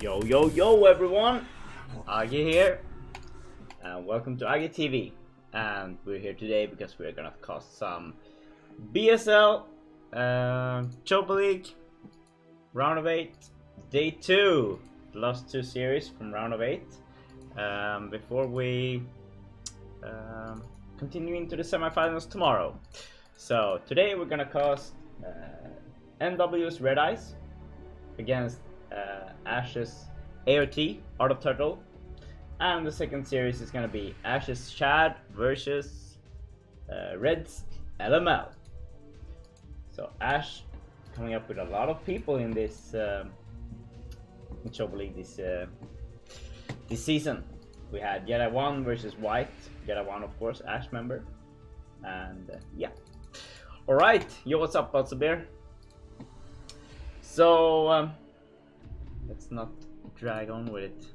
Yo, yo, yo, everyone! Agi here, and welcome to Agi TV. And we're here today because we're gonna cast some BSL, Chobo League, round of 8, day 2, the last 2 series from round of 8. Before we continue into the semifinals tomorrow. So today we're gonna cast NW's Red Eyes against Ash's AOT, Art of Turtle, and the second series is gonna be Ash's Shad versus Red's LML. So Ash coming up with a lot of people in this in Chobo League this season. We had Yeda1 versus White, Yeda1 of course, Ash member, and yeah. Alright, yo, what's up, Bear? So let's not drag on with it.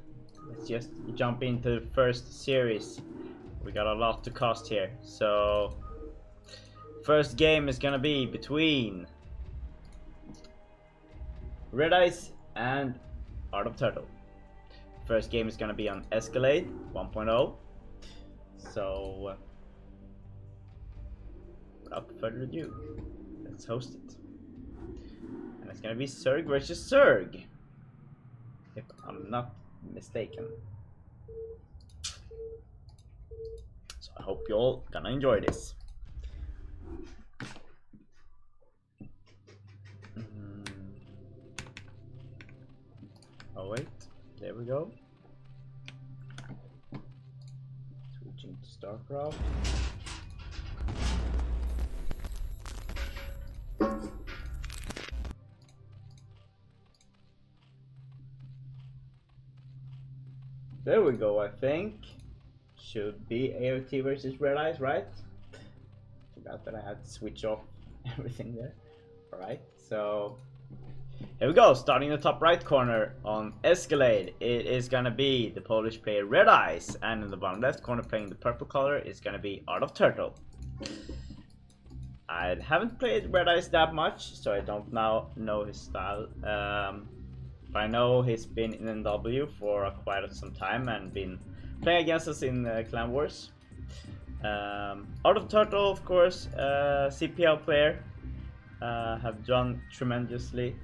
Let's just jump into the first series. We got a lot to cast here. So first game is gonna be between Red Eyes and Art of Turtle. First game is gonna be on Escalade 1.0. So without further ado, let's host it. And it's gonna be Zerg versus Zerg, if I'm not mistaken. So I hope you all gonna enjoy this. Oh wait, there we go. Switching to StarCraft. There we go, I think. Should be AOT versus Red Eyes, right? Forgot that I had to switch off everything there. Alright, so here we go. Starting in the top right corner on Escalade, it is gonna be the Polish player Red Eyes, and in the bottom left corner playing the purple color is gonna be Art of Turtle. I haven't played Red Eyes that much, so I don't now know his style. I know he's been in NW for quite some time and been playing against us in Clan Wars. Art of Turtle, of course, CPL player, have done tremendously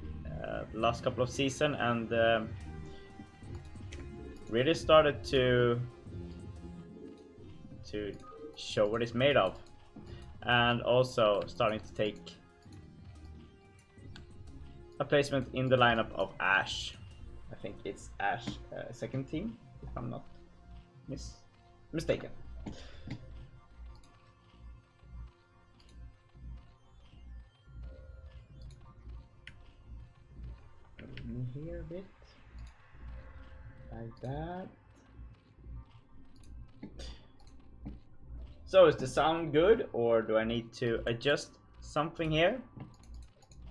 the last couple of seasons, and really started to show what he's made of, and also starting to take a placement in the lineup of Ash. I think it's Ash second team, if I'm not mistaken. Here a bit like that. So is the sound good, or do I need to adjust something here?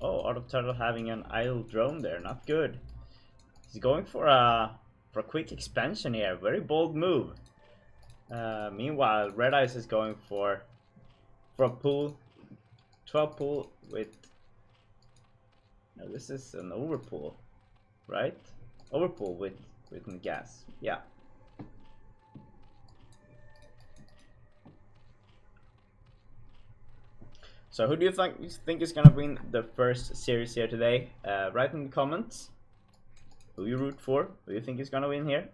Oh, Art of Turtle having an idle drone there, not good. He's going for a quick expansion here, very bold move. Meanwhile, Red Eyes is going for a pool, 12 pool with. No, this is an overpool, right? Overpool with gas, yeah. So who do you think is gonna win the first series here today? Write in the comments who you root for, who you think is gonna win here.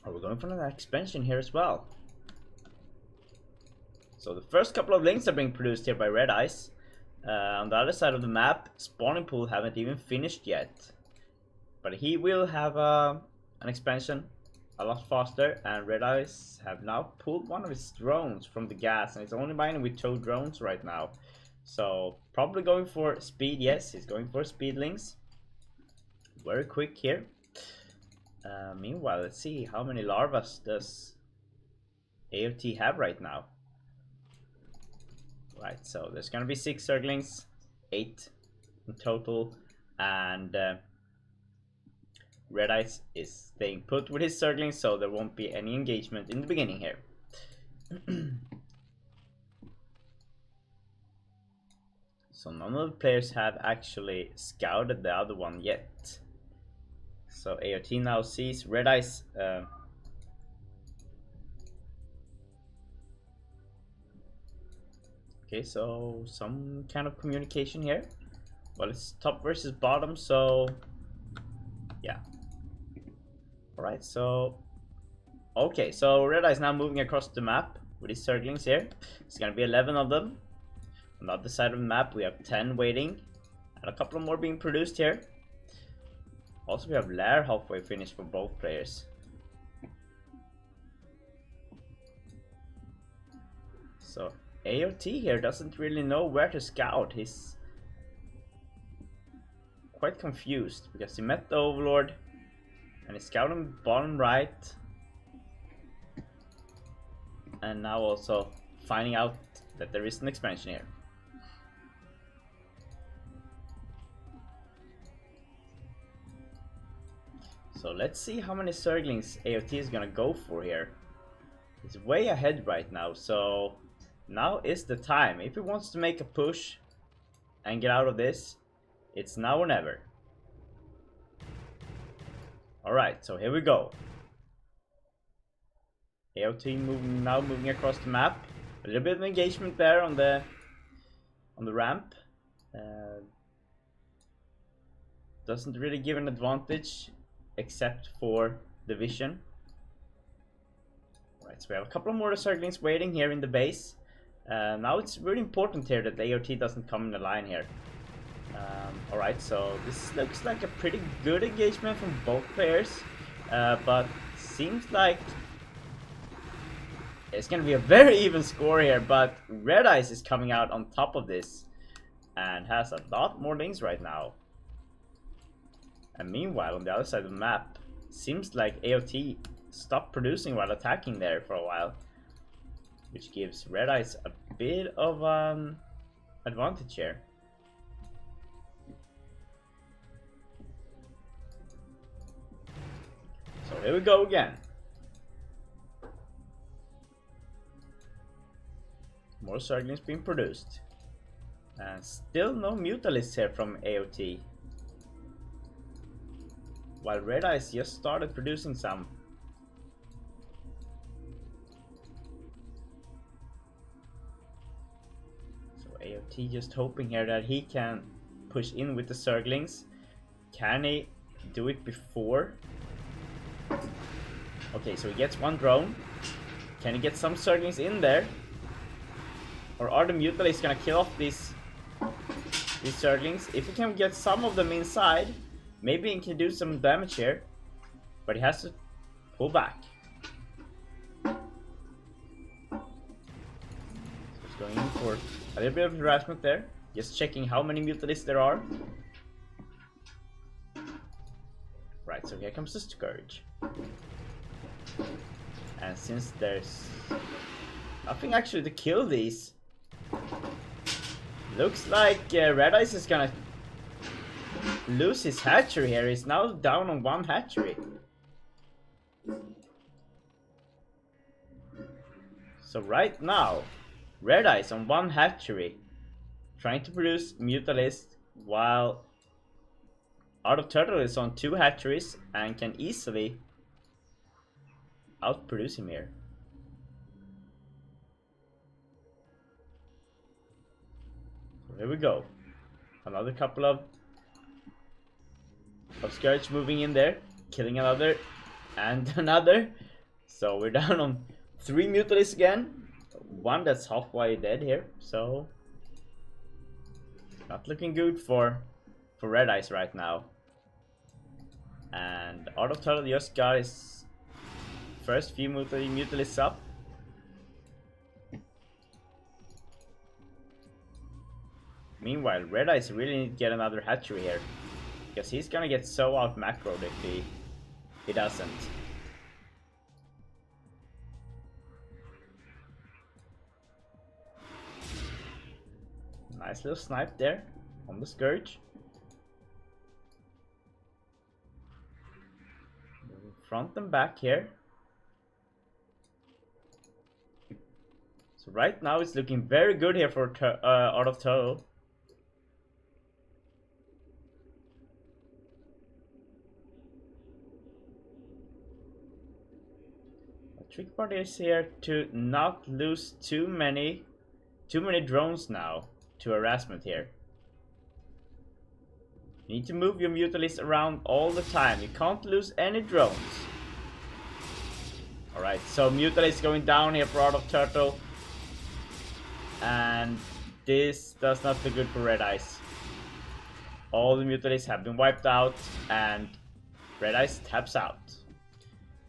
Are we going for an expansion here as well? So the first couple of links are being produced here by Red Eyes. On the other side of the map, spawning pool haven't even finished yet, but he will have an expansion a lot faster, and Red Eyes have now pulled one of his drones from the gas, and it's only mining with 2 drones right now. So probably going for speed. Yes, he's going for speed links. Very quick here. Meanwhile, let's see how many larvas does AOT have right now. Right, so there's gonna be 6 Zerglings, 8 in total, and Red Eyes is staying put with his Zerglings, so there won't be any engagement in the beginning here. So none of the players have actually scouted the other one yet. So AOT now sees Red Eyes. Okay, so some kind of communication here. Well, it's top versus bottom, so yeah. Alright, so okay, so Red Eye is now moving across the map with his circlings here. It's gonna be 11 of them. On the other side of the map, we have 10 waiting, and a couple more being produced here. Also, we have Lair halfway finished for both players. So AOT here doesn't really know where to scout. He's quite confused because he met the Overlord and he's scouting bottom right, and now also finding out that there is an expansion here. So let's see how many Zerglings AOT is gonna go for here. He's way ahead right now, so now is the time. If he wants to make a push and get out of this, it's now or never. Alright, so here we go. AOT now moving across the map. A little bit of engagement there on the ramp. Doesn't really give an advantage except for the vision. Alright, so we have a couple more Zerglings waiting here in the base. Now it's really important here that the AOT doesn't come in the line here. Alright, so this looks like a pretty good engagement from both players, but seems like it's gonna be a very even score here, but Red Eyes is coming out on top of this and has a lot more things right now. And meanwhile, on the other side of the map, seems like AOT stopped producing while attacking there for a while, which gives Red Eyes a bit of advantage here. So here we go again. More Zerglings being produced. And still no Mutalisks here from AOT. While Red Eyes just started producing some. So AOT just hoping here that he can push in with the Zerglings. Can he do it before? Okay, so he gets one drone. Can he get some Zerglings in there? Or are the Mutalisks gonna kill off these Zerglings? If he can get some of them inside, maybe he can do some damage here. But he has to pull back. So he's going in for a little bit of harassment there. Just checking how many Mutalisks there are. Right, so here comes the Scourge. And since there's nothing actually to kill these, looks like Red Eyes is gonna lose his hatchery here. He's now down on one hatchery. So right now, Red Eyes on one hatchery, trying to produce Mutalisks, while Art of Turtle is on 2 hatcheries and can easily outproduce him here. So here we go. Another couple of Scourge moving in there, killing another and another. So we're down on 3 Mutalisks again. One that's halfway dead here. So not looking good for Red Eyes right now. And Art of Turtle just got his first few Mutalisks up. Meanwhile, Red Eyes really need to get another hatchery here, because he's gonna get so out macroed if he doesn't. Nice little snipe there on the Scourge. Front and back here. So right now it's looking very good here for Art of Turtle. trick part is here to not lose too many drones now to harassment here. You need to move your Mutalisks around all the time. You can't lose any drones. Alright, so Mutalisks going down here for Art of Turtle. And this does not look good for Red Eyes. All the Mutalisks have been wiped out and Red Eyes taps out.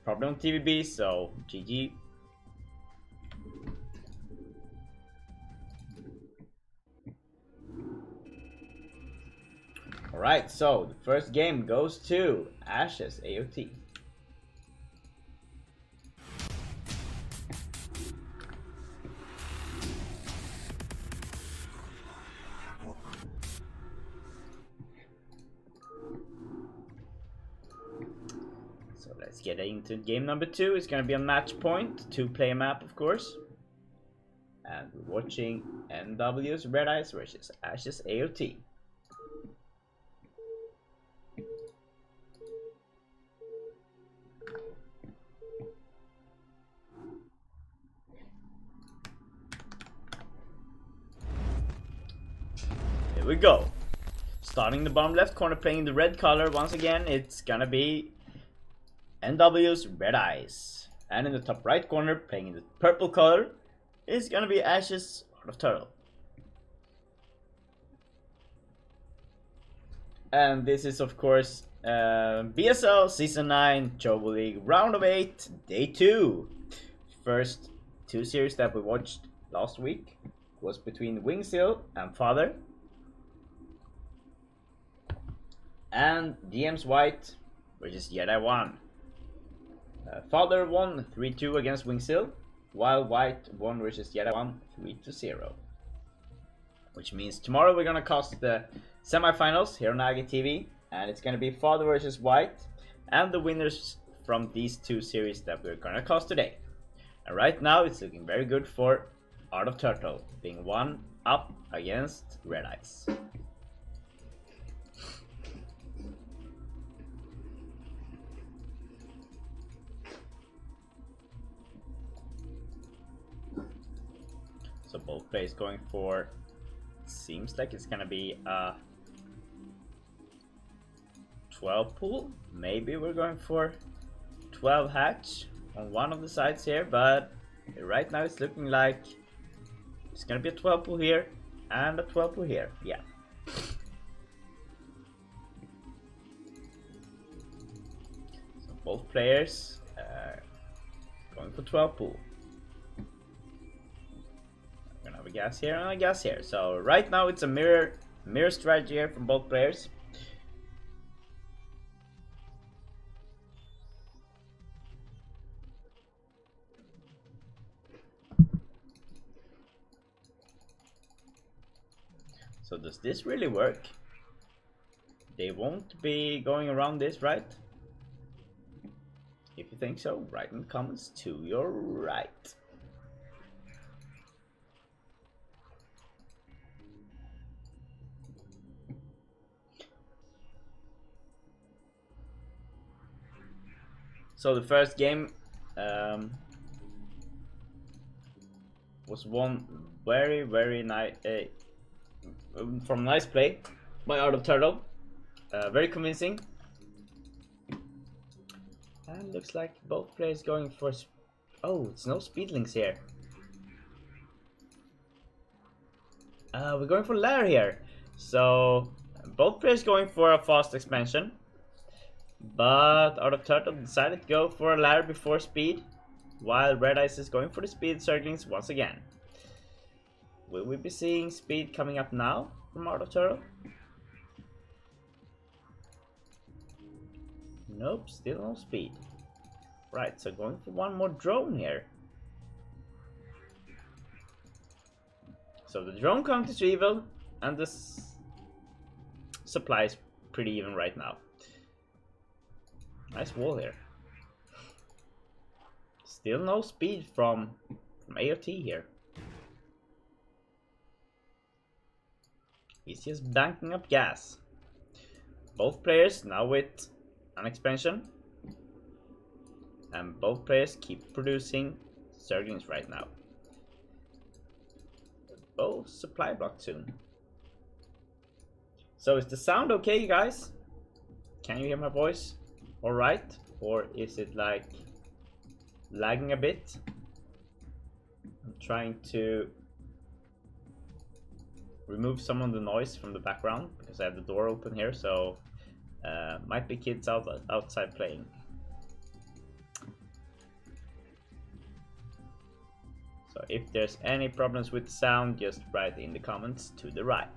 Problem on TVB, so GG. Alright, so the first game goes to Ashes AOT. So let's get into game number 2. It's gonna be a match point, 2-player map of course. And we're watching NW's Red Eyes versus Ashes AOT. Here we go. Starting the bottom left corner, playing the red color once again. It's gonna be NW's Red Eyes. And in the top right corner, playing in the purple color, is gonna be Ashes Art of Turtle. And this is of course BSL Season 9 Chobo League Round of 8 Day 2. First 2 series that we watched last week was between Wingsill and Father. And DM's White versus Jedi 1. Father won 3-2 against Wingsill, while White won versus Jedi 1 3-0. Which means tomorrow we're gonna cast the semifinals here on Agi TV, and it's gonna be Father versus White, and the winners from these 2 series that we're gonna cast today. And right now it's looking very good for Art of Turtle, being 1 up against Red Eyes. So both players going for, seems like it's gonna be a 12 pool. Maybe we're going for 12 hatch on one of the sides here, but right now it's looking like it's gonna be a 12 pool here and a 12 pool here. Yeah. So both players going for 12 pool. A gas here and a gas here. So right now it's a mirror strategy here from both players. So does this really work? They won't be going around this, right? If you think so, write in the comments to your right. So the first game was won very nice from nice play by Art of Turtle, very convincing. And looks like both players going for it's no speed links here. We're going for lair here, so both players going for a fast expansion. But Art of Turtle decided to go for a ladder before speed, while Red Eyes is going for the speed circlings once again. Will we be seeing speed coming up now from Art of Turtle? Nope, still no speed. Right, so going for one more drone here. So the drone count is evil, and this supply is pretty even right now. Nice wall here. Still no speed from AOT here. He's just banking up gas. Both players now with an expansion. and both players keep producing Zerglings right now. Both supply blocked soon. So is the sound okay, guys? Can you hear my voice alright? Or is it like lagging a bit? I'm trying to remove some of the noise from the background because I have the door open here, so might be kids outside playing. So if there's any problems with the sound, just write in the comments to the right.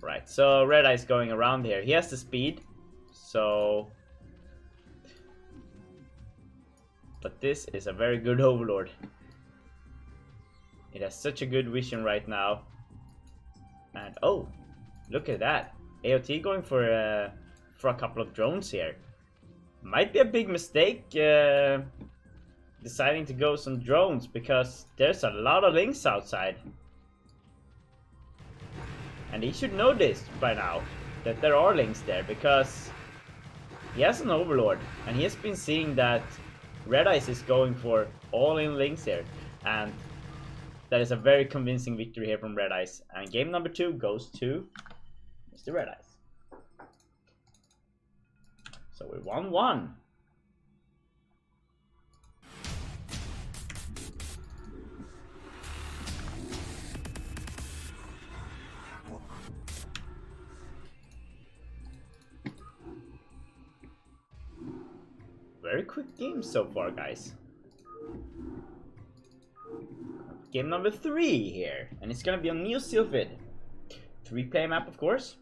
Right, so Red Eye's going around here. He has the speed, so... But this is a very good Overlord. It has such a good vision right now. And oh, look at that. AOT going for a couple of drones here. Might be a big mistake deciding to go some drones, because there's a lot of links outside. And he should know this by now, that there are links there, because he has an Overlord, and he has been seeing that Red Eyes is going for all-in links here, and that is a very convincing victory here from Red Eyes. And game number 2 goes to Mr. Red Eyes. So we're 1-1. Very quick game so far, guys. Game number 3 here, and it's gonna be on New Sylphid. 3-player map, of course.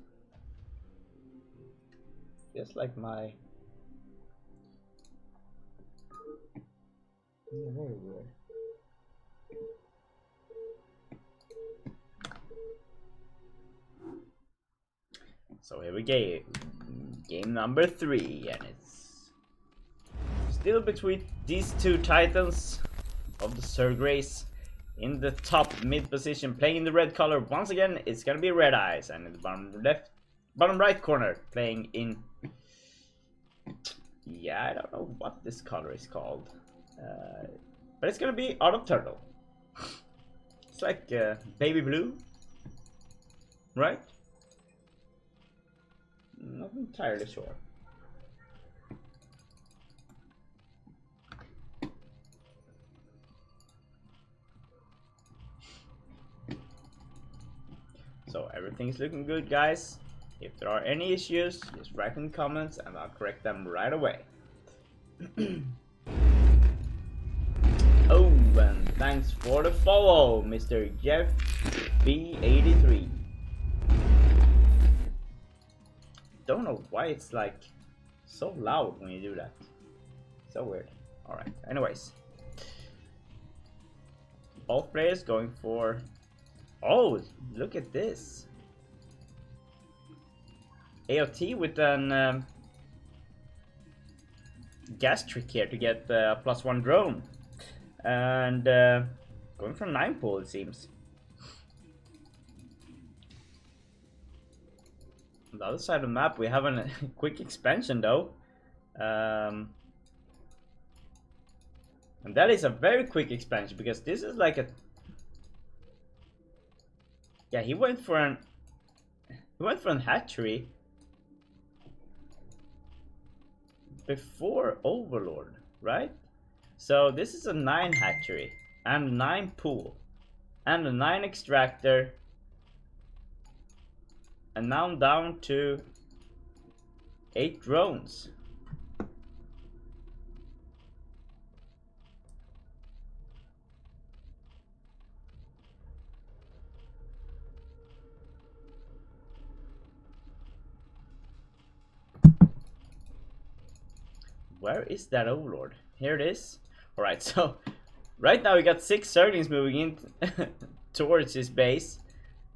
Just like my... Yeah, very weird. So here we go. Game number 3, and it's still between these two titans of the Zerg race. In the top mid position, playing in the red color once again, it's gonna be Red Eyes, and in the bottom right corner, playing in, yeah, I don't know what this color is called, but it's gonna be Out of Turtle. It's like baby blue, right? Not entirely sure. So everything's looking good, guys. If there are any issues, just write in the comments and I'll correct them right away. Oh, and thanks for the follow, Mr. Jeff B83. Don't know why it's like so loud when you do that. So weird. Alright, anyways. Both players going for... Oh, look at this. AOT with an gas trick here to get the +1 drone. And going for 9 pull, it seems. On the other side of the map, we have a quick expansion though. And that is a very quick expansion, because this is like a... Yeah, he went for an hatchery before Overlord, right? So this is a 9 hatchery and 9 pool and a 9 extractor, and now I'm down to 8 drones. Where is that Overlord? Here it is. Alright, so right now we got 6 Zerglings moving in towards his base,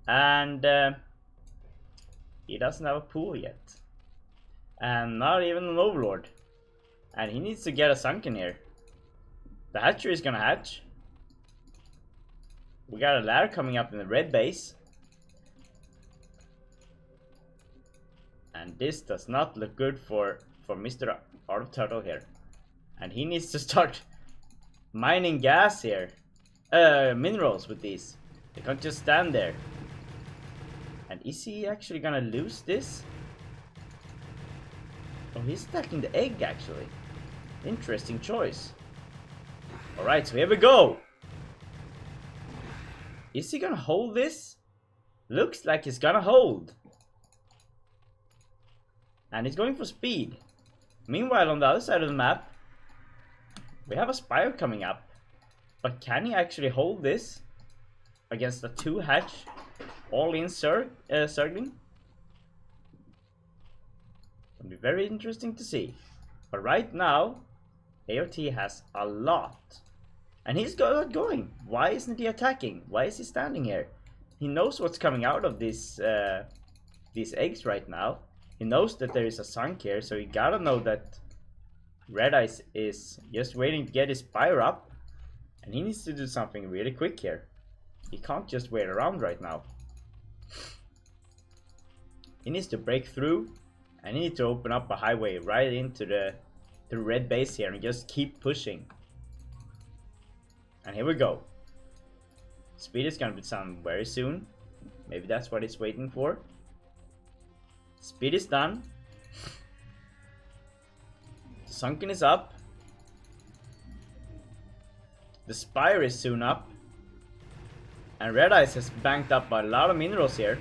and he doesn't have a pool yet, and not even an Overlord, and he needs to get a sunken here. The hatchery is gonna hatch. We got a ladder coming up in the red base, and this does not look good for Mr. Out of Turtle here. And he needs to start mining gas here. Minerals with these. They can't just stand there. And is he actually gonna lose this? Oh, he's stacking the egg actually. Interesting choice. Alright, so here we go. Is he gonna hold this? Looks like he's gonna hold. And he's going for speed. Meanwhile, on the other side of the map, we have a Spire coming up. But can he actually hold this against a 2-hatch all-in circling? It'll be very interesting to see. But right now, AOT has a lot. And he's got going. Why isn't he attacking? Why is he standing here? He knows what's coming out of these eggs right now. He knows that there is a sunk here, so he gotta know that Red Eyes is just waiting to get his Spire up. And he needs to do something really quick here. He can't just wait around right now. He needs to break through, and he needs to open up a highway right into the red base here and just keep pushing. And here we go. Speed is gonna be done very soon. Maybe that's what he's waiting for. Speed is done. The sunken is up. The Spire is soon up. And Red Eyes has banked up a lot of minerals here.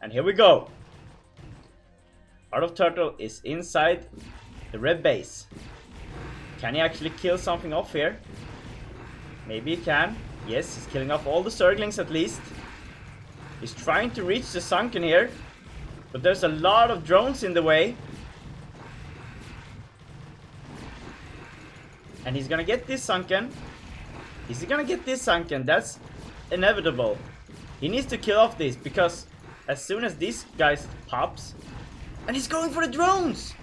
And here we go. Art of Turtle is inside the red base. Can he actually kill something off here? Maybe he can. Yes, he's killing off all the Zerglings at least. He's trying to reach the sunken here. But there's a lot of drones in the way. And he's gonna get this sunken. Is he gonna get this sunken? That's inevitable. He needs to kill off this because as soon as this guy pops... And he's going for the drones!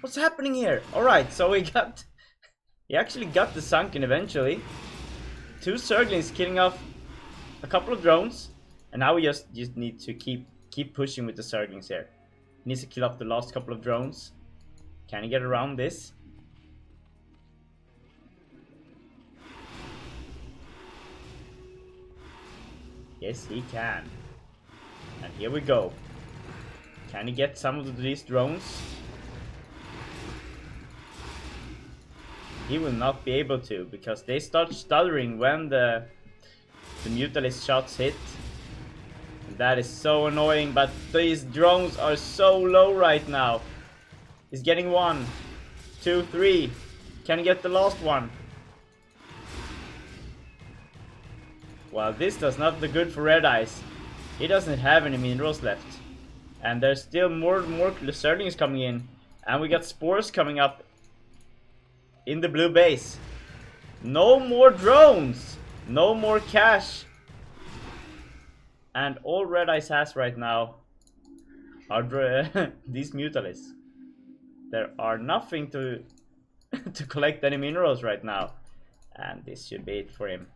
What's happening here? Alright, so he actually got the sunken eventually. 2 Zerglings killing off a couple of drones. And now we just need to keep pushing with the Zerglings here. He needs to kill off the last couple of drones. Can he get around this? Yes, he can. And here we go. Can he get some of these drones? He will not be able to because they start stuttering when the Mutalist shots hit. That is so annoying, but these drones are so low right now. He's getting 1, 2, 3. Can he get the last one? Well, this does not look good for Red Eyes. He doesn't have any minerals left. And there's still more Zerglings coming in. And we got spores coming up in the blue base. No more drones! No more cash! And all Red Eyes has right now are these Mutalists. There are nothing to collect any minerals right now. And this should be it for him.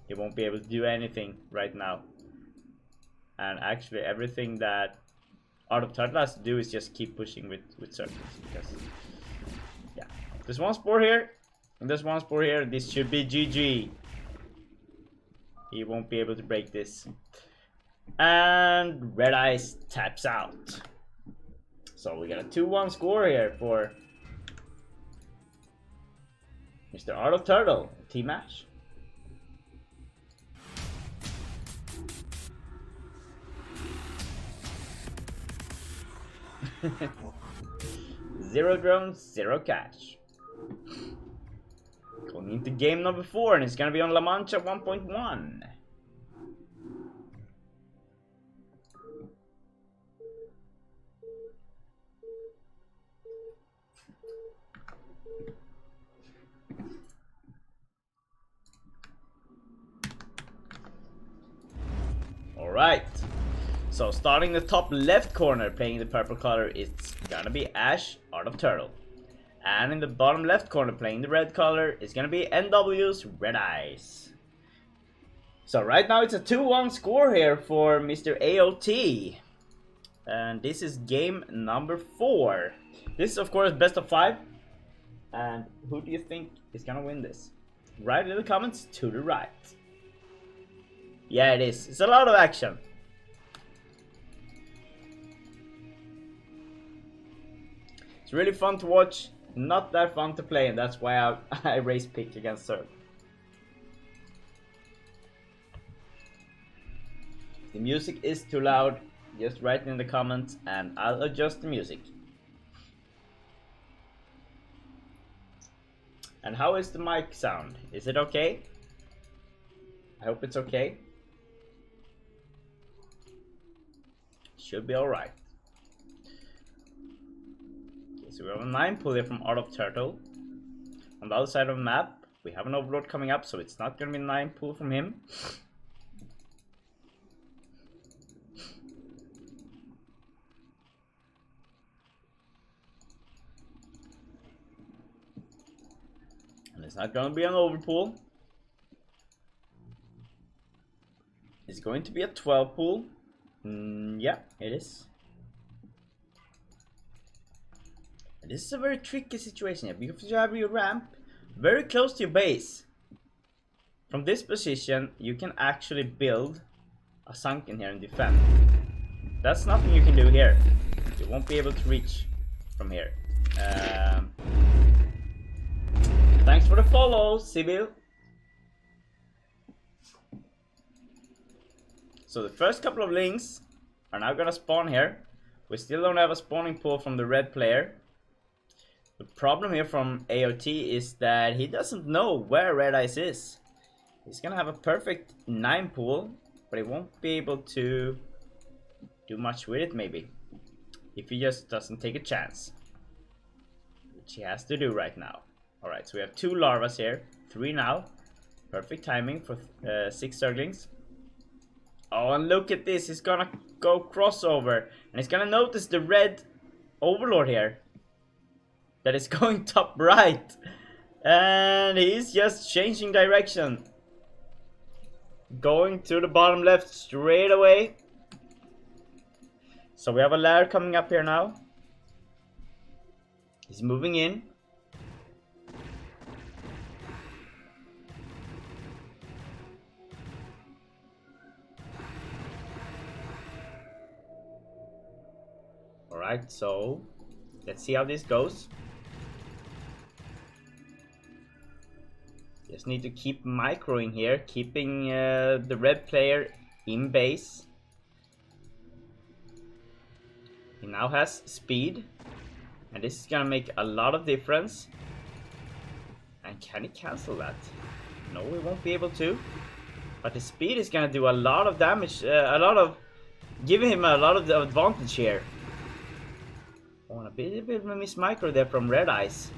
He won't be able to do anything right now. And actually everything that Art of Turtle has to do is just keep pushing with circles. Because, yeah. There's one spore here. And there's one spore here. This should be GG. He won't be able to break this. And Red Eyes taps out. So we got a 2-1 score here for Mr. Art of Turtle. Team match. Zero drones, 0 cash. Going into game number 4, and it's gonna be on La Mancha 1.1. Alright. So starting the top left corner, playing the purple color, it's gonna be Ash, Art of Turtle. And in the bottom left corner, playing the red color, it's gonna be NW's Red Eyes. So right now it's a 2-1 score here for Mr. AOT. and this is game number 4. This is of course best of 5. And who do you think is gonna win this? Write in the comments to the right. Yeah, it is. It's a lot of action. It's really fun to watch, not that fun to play, and that's why I race pick against Serb. The music is too loud, just write in the comments and I'll adjust the music. And how is the mic sound? Is it okay? I hope it's okay. Should be alright. Okay, so we have a 9 pull here from Art of Turtle. On the other side of the map, we have an Overlord coming up, so it's not gonna be 9 pull from him. And it's not gonna be an overpull. It's going to be a 12 pull. Yeah, it is. And this is a very tricky situation here because you have your ramp very close to your base. From this position, you can actually build a sunken here and defend. That's nothing you can do here. You won't be able to reach from here. Thanks for the follow, Sibyl. So the first couple of links are now gonna spawn here. We still don't have a spawning pool from the red player. The problem here from AOT is that he doesn't know where Red Ice is. He's gonna have a perfect 9 pool, but he won't be able to do much with it maybe. If he just doesn't take a chance. Which he has to do right now. Alright, so we have 2 larvas here, 3 now. Perfect timing for 6 Zerglings. Oh, and look at this, he's gonna go crossover. And he's gonna notice the red Overlord here. That is going top right. And he's just changing direction. Going to the bottom left straight away. So we have a lair coming up here now. He's moving in. Alright, so let's see how this goes. Just need to keep microing here, keeping the red player in base. He now has speed, and this is gonna make a lot of difference. And can he cancel that? No, he won't be able to. But the speed is gonna do a lot of damage, giving him a lot of the advantage here. Oh, a bit of a miss micro there from Red Ice.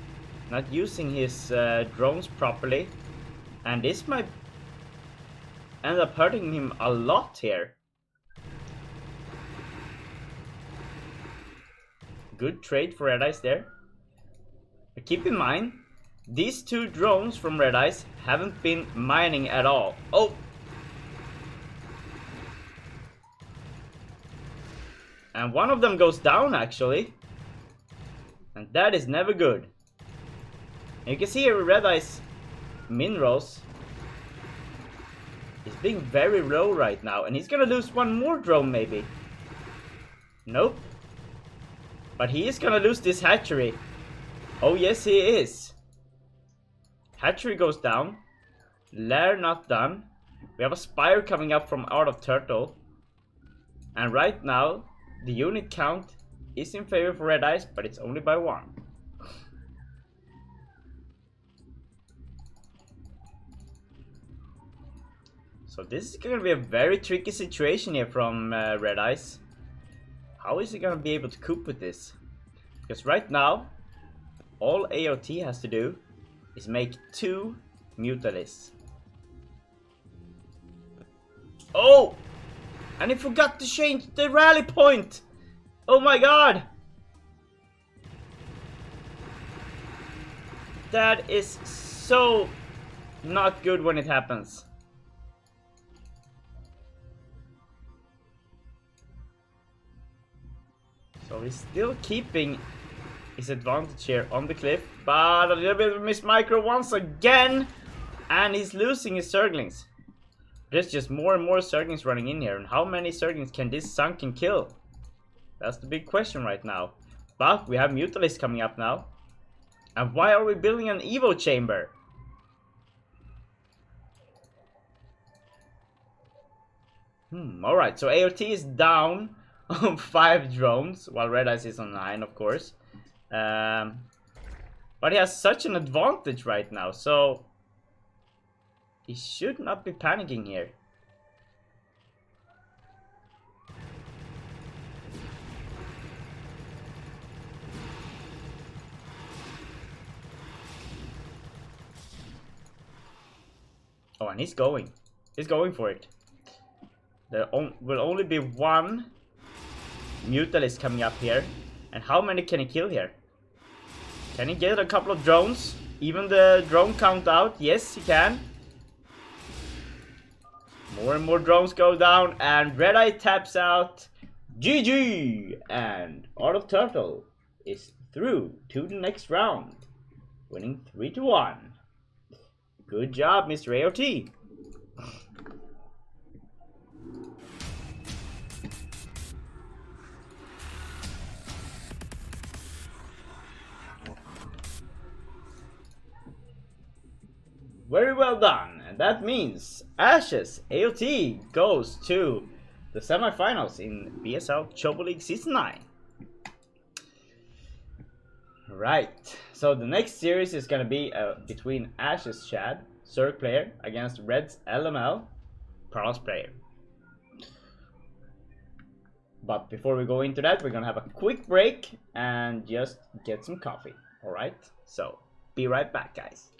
Not using his drones properly. And this might end up hurting him a lot here. Good trade for Red Ice there. But keep in mind, these 2 drones from Red Ice haven't been mining at all. Oh! And one of them goes down actually. And that is never good. And you can see here Red Ice minerals is being very low right now. And he's gonna lose 1 more drone maybe. Nope. But he is gonna lose this hatchery. Oh yes he is. Hatchery goes down. Lair not done. We have a Spire coming up from Art of Turtle. And right now the unit count is in favor for Red Ice, but it's only by 1. So this is going to be a very tricky situation here from Red Ice. How is he going to be able to cope with this? Because right now, all AOT has to do is make 2 Mutalisks. Oh! And he forgot to change the rally point! Oh my god! That is so not good when it happens. So he's still keeping his advantage here on the cliff, but a little bit of miss micro once again, and he's losing his Zerglings. There's just more and more Zerglings running in here, and how many Zerglings can this Sunken kill? That's the big question right now. But we have Mutalisk coming up now. And why are we building an Evo chamber? Alright, so AOT is down on 5 drones, while Red Eyes is on 9, of course. But he has such an advantage right now, so he should not be panicking here. Oh, and he's going. He's going for it. There will only be one Mutalisk coming up here. And how many can he kill here? Can he get a couple of drones? Even the drone count out? Yes, he can. More and more drones go down, and Red Eye taps out. GG! And Art of Turtle is through to the next round, winning 3-1. Good job, Mr. AOT. Very well done, and that means Ashes AOT goes to the semifinals in BSL Chobo League Season 9. Right, so the next series is gonna be between Ashes Chad, Zerg player, against Red's LML, Pros player. But before we go into that, we're gonna have a quick break and just get some coffee, alright? So, be right back, guys.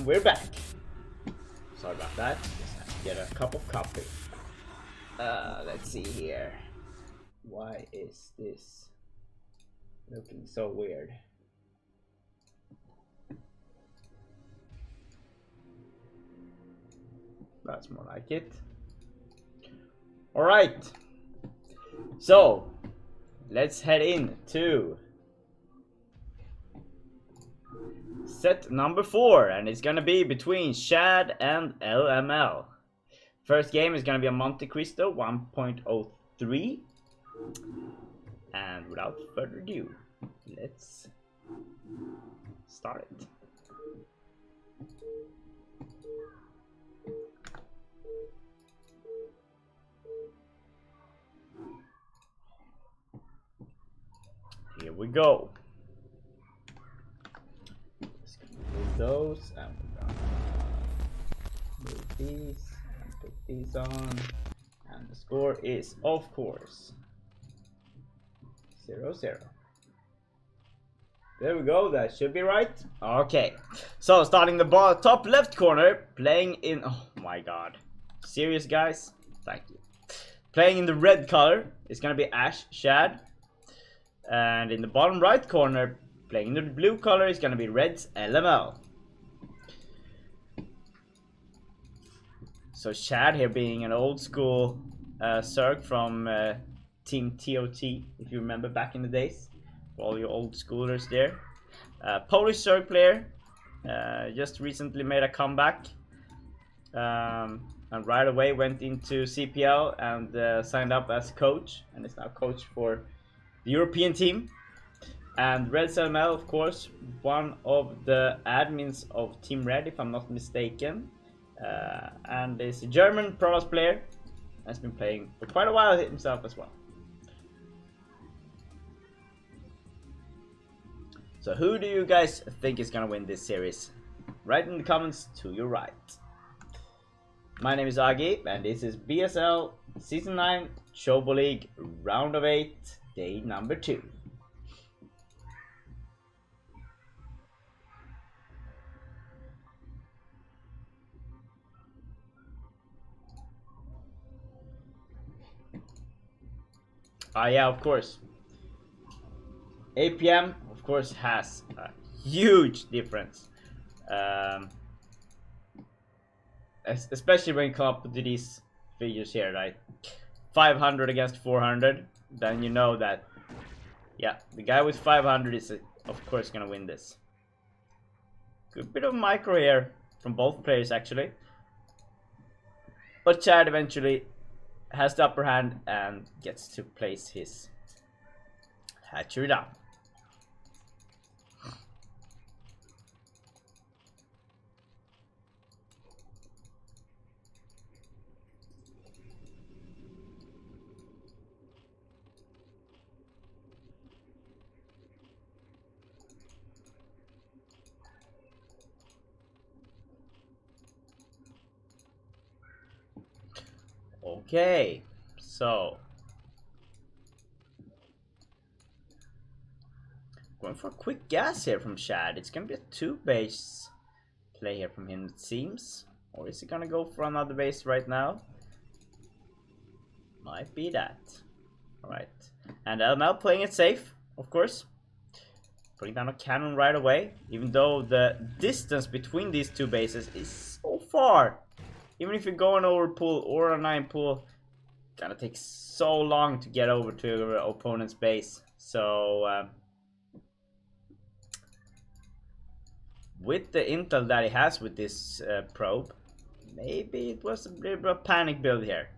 And we're back. Sorry about that. Just have to get a cup of coffee. Let's see here. Why is this looking so weird? That's more like it. Alright. So, let's head in to set number 4, and it's gonna be between Shad and LML. First game is gonna be a Monte Cristo 1.03. And without further ado, let's start it. Here we go. Let's move those, and we're gonna move these and put these on. And the score is, of course, 0-0. There we go, that should be right. Okay, so starting the top left corner, playing in, oh my god, serious guys, thank you. Playing in the red color is gonna be Ash Shad. And in the bottom right corner, playing in the blue color, is gonna be Red's LML. So Shad here being an old school Zerg from Team TOT, if you remember back in the days. For all you old schoolers there. Polish Zerg player, just recently made a comeback. And right away went into CPL and signed up as coach. And is now coach for the European team. And Red LML, of course, one of the admins of Team Red, if I'm not mistaken. And is a German Protoss player. Has been playing for quite a while himself as well. So who do you guys think is gonna win this series? Write in the comments to your right. My name is Agi, and this is BSL Season 9 Chobo League Round of 8, Day number 2. Yeah, of course. APM, of course, has a huge difference. Especially when it comes to these figures here, right? 500 against 400, then you know that, yeah, the guy with 500 is, of course, gonna win this. Good bit of micro here from both players, actually. But Chad eventually has the upper hand and gets to place his hatchery down. Okay, so going for a quick gas here from Shad. It's gonna be a 2-base play here from him, it seems. Or is he gonna go for another base right now? Might be that. Alright. And LML playing it safe, of course. Putting down a cannon right away. Even though the distance between these two bases is so far. Even if you're going over pool or a 9 pool, gonna take so long to get over to your opponent's base. So with the intel that he has with this probe, maybe it was a bit of a panic build here.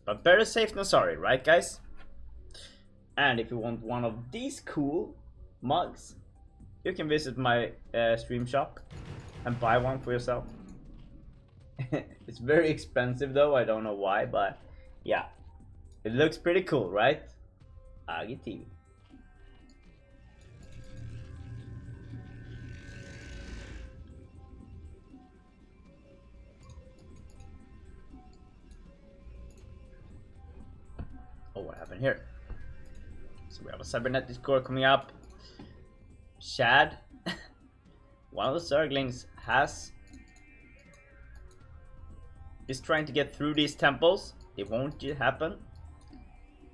But better safe than sorry, right guys? And if you want one of these cool mugs, you can visit my stream shop and buy one for yourself. It's very expensive though, I don't know why, but yeah, it looks pretty cool, right? Agi TV. Oh, what happened here? So we have a cybernetic score coming up. Shad One of the Zerglings is trying to get through these temples. It won't happen.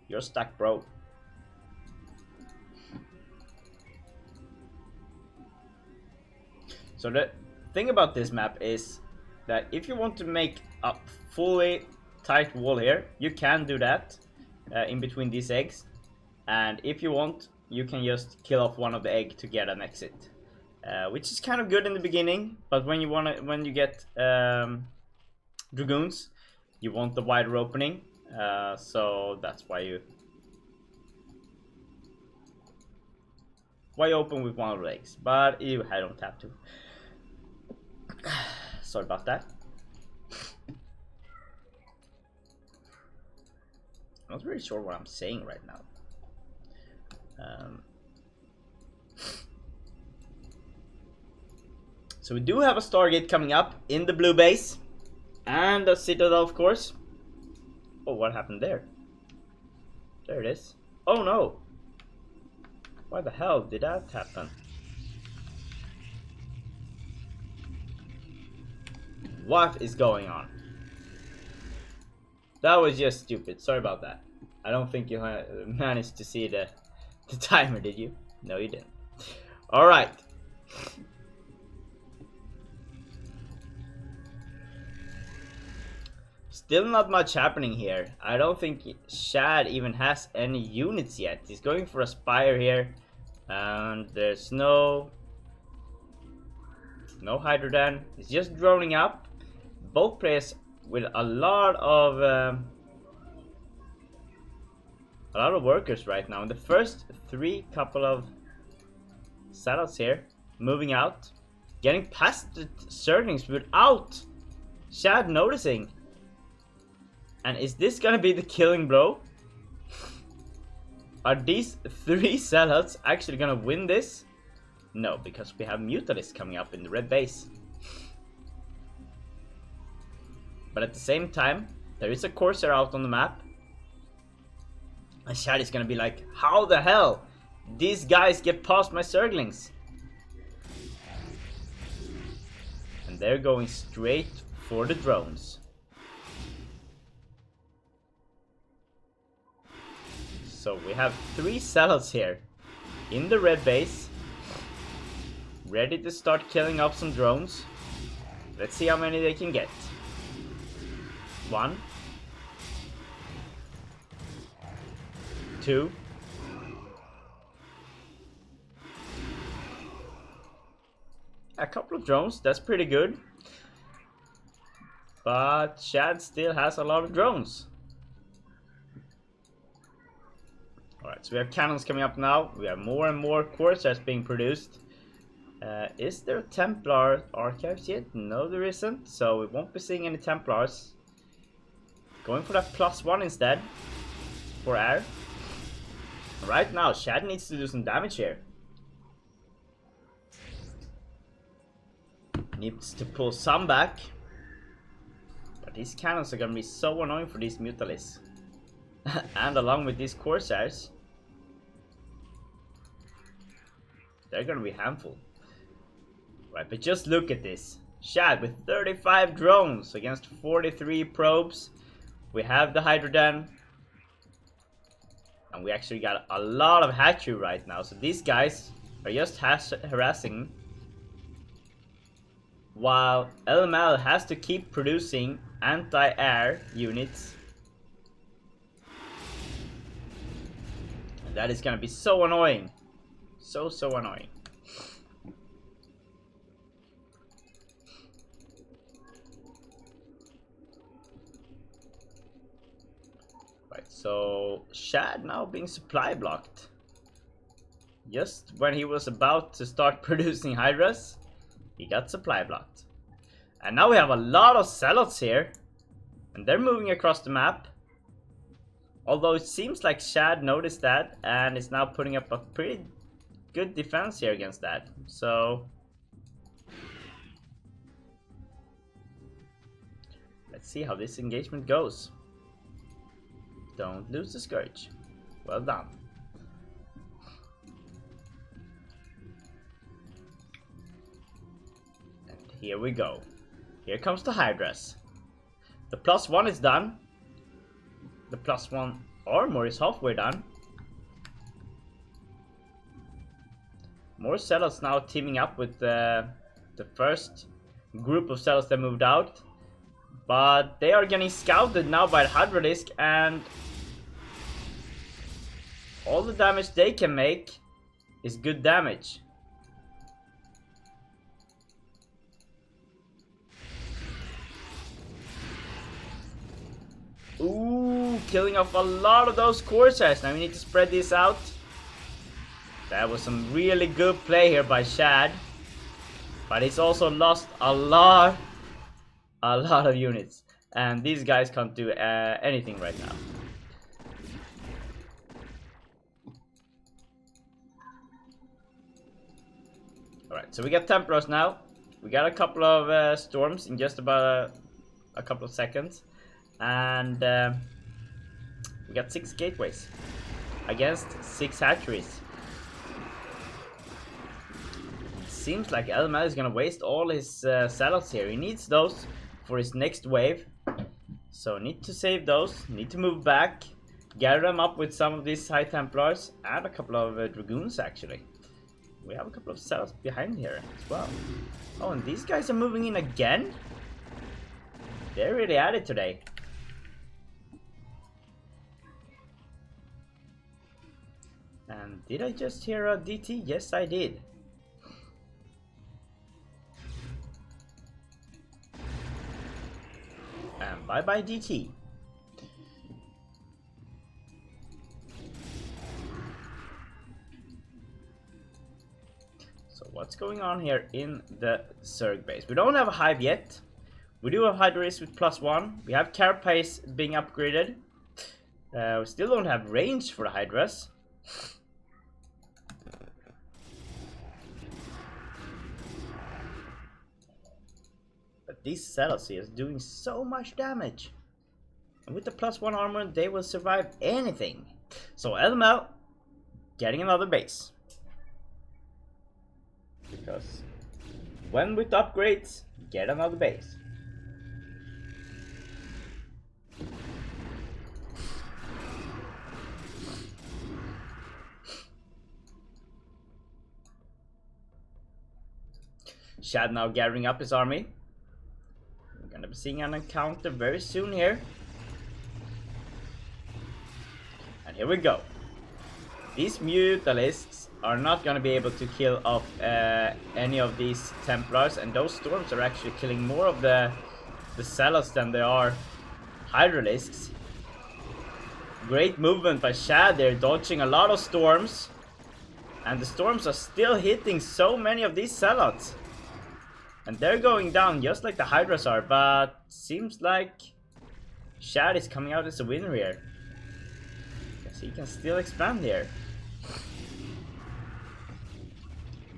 You're stuck, bro. So the thing about this map is that if you want to make a fully tight wall here, you can do that in between these eggs. And if you want, you can just kill off one of the egg to get an exit, which is kind of good in the beginning. But when you get dragoons, you want the wider opening, so that's why open with one of the legs. But I don't have to. Sorry about that. I'm not really sure what I'm saying right now. So we do have a Stargate coming up in the blue base. And a Citadel, of course. Oh, what happened there? There it is. Oh no! Why the hell did that happen? What is going on? That was just stupid. Sorry about that. I don't think you managed to see the timer, did you? No, you didn't. Alright. Still not much happening here. I don't think Shad even has any units yet. He's going for a Spire here. And there's no Hydrodan. He's just droning up. Both players with a lot of workers right now. In the first couple of setups here, moving out, getting past the Zerglings without Shad noticing. And is this gonna be the killing blow? Are these 3 sellouts actually gonna win this? No, because we have Mutalisks coming up in the red base. But at the same time, there is a Corsair out on the map. And Shad is gonna be like, how the hell? These guys get past my Zerglings. And they're going straight for the drones. So we have 3 sellouts here in the red base, ready to start killing off some drones. Let's see how many they can get. 1, 2, a couple of drones, that's pretty good. But Shad still has a lot of drones. Alright, so we have cannons coming up now. We have more and more Corsairs being produced. Is there Templar archives yet? No, there isn't. So we won't be seeing any Templars. Going for that +1 instead. For air. Right now, Shad needs to do some damage here. Needs to pull some back. But these cannons are gonna be so annoying for these Mutalisks. And along with these Corsairs, they're gonna be handful. Right, but just look at this. Shad with 35 drones against 43 probes. We have the Hydrodan. And we actually got a lot of hatchery right now. So these guys are just harassing. While LML has to keep producing anti-air units. And that is gonna be so annoying. So annoying. Right, so Shad now being supply blocked. Just when he was about to start producing Hydras, he got supply blocked. And now we have a lot of Zealots here. And they're moving across the map. Although it seems like Shad noticed that and is now putting up a pretty good defense here against that. So let's see how this engagement goes. Don't lose the Scourge. Well done. here we go. Here comes the Hydras. The +1 is done. The +1 armor is halfway done. More zealots now teaming up with the first group of zealots that moved out. But they are getting scouted now by the Hydralisk, and all the damage they can make is good damage. Ooh, killing off a lot of those Corsairs. Now we need to spread this out. That was some really good play here by Shad. But he's also lost a lot of units. And these guys can't do anything right now. Alright, so we got Templars now. We got a couple of storms in just about a couple of seconds. And we got 6 gateways against 6 hatcheries. It seems like LML is gonna waste all his zealots here. He needs those for his next wave. So need to save those, need to move back, gather them up with some of these High Templars and a couple of Dragoons actually. We have a couple of zealots behind here as well. Oh, and these guys are moving in again? They're really at it today. And did I just hear a DT? Yes, I did. And bye-bye DT. So what's going on here in the Zerg base? We don't have a hive yet. We do have Hydras with +1. We have Carapace being upgraded. We still don't have range for the Hydras. But these zealots here is doing so much damage. And with the +1 armor, they will survive anything. So LML getting another base. Because when with upgrades, get another base. Shad now gathering up his army. We're gonna be seeing an encounter very soon here. And here we go. These Mutalisks are not gonna be able to kill off any of these Templars, and those Storms are actually killing more of the Zealots than they are Hydralisks. Great movement by Shad there, dodging a lot of Storms. And the Storms are still hitting so many of these Zealots. And they're going down just like the Hydras are, but seems like Shad is coming out as a winner here. Because he can still expand here.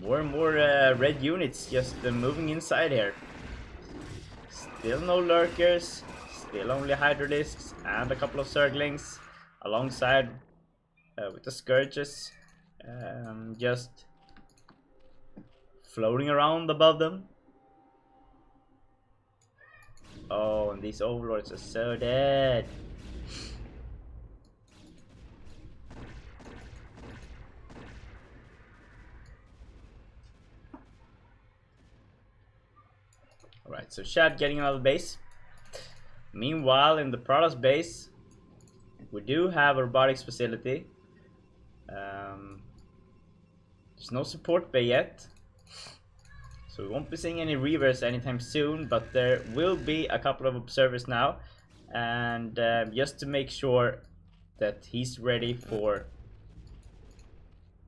More and more red units just moving inside here. Still no lurkers, still only Hydralisks and a couple of Zerglings alongside with the Scourges just floating around above them. Oh, and these Overlords are so dead. Alright, so Shad getting another base. Meanwhile, in the Prados base, we do have a robotics facility. There's no support bay yet. So we won't be seeing any Reavers anytime soon, but there will be a couple of observers now. And just to make sure that he's ready for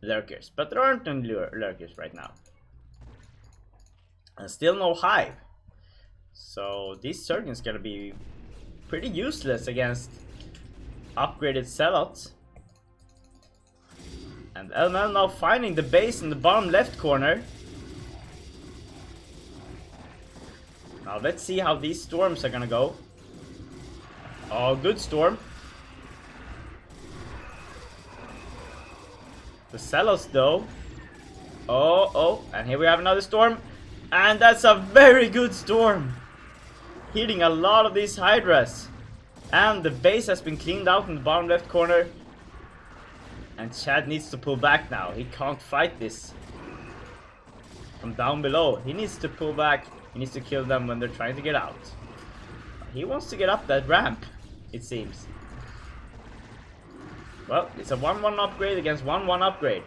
lurkers. But there aren't any lurkers right now. And still no hive. So this Surgeon's gonna be pretty useless against upgraded Zealots. And LML now finding the base in the bottom left corner. Now let's see how these Storms are gonna go. Oh, good Storm. The Zealots though. Oh, and here we have another Storm. And that's a very good storm. Hitting a lot of these Hydras. And the base has been cleaned out in the bottom left corner. And Chad needs to pull back now. He can't fight this from down below. He needs to pull back. He needs to kill them when they're trying to get out. He wants to get up that ramp, it seems. Well, it's a 1-1 upgrade against 1-1 upgrade.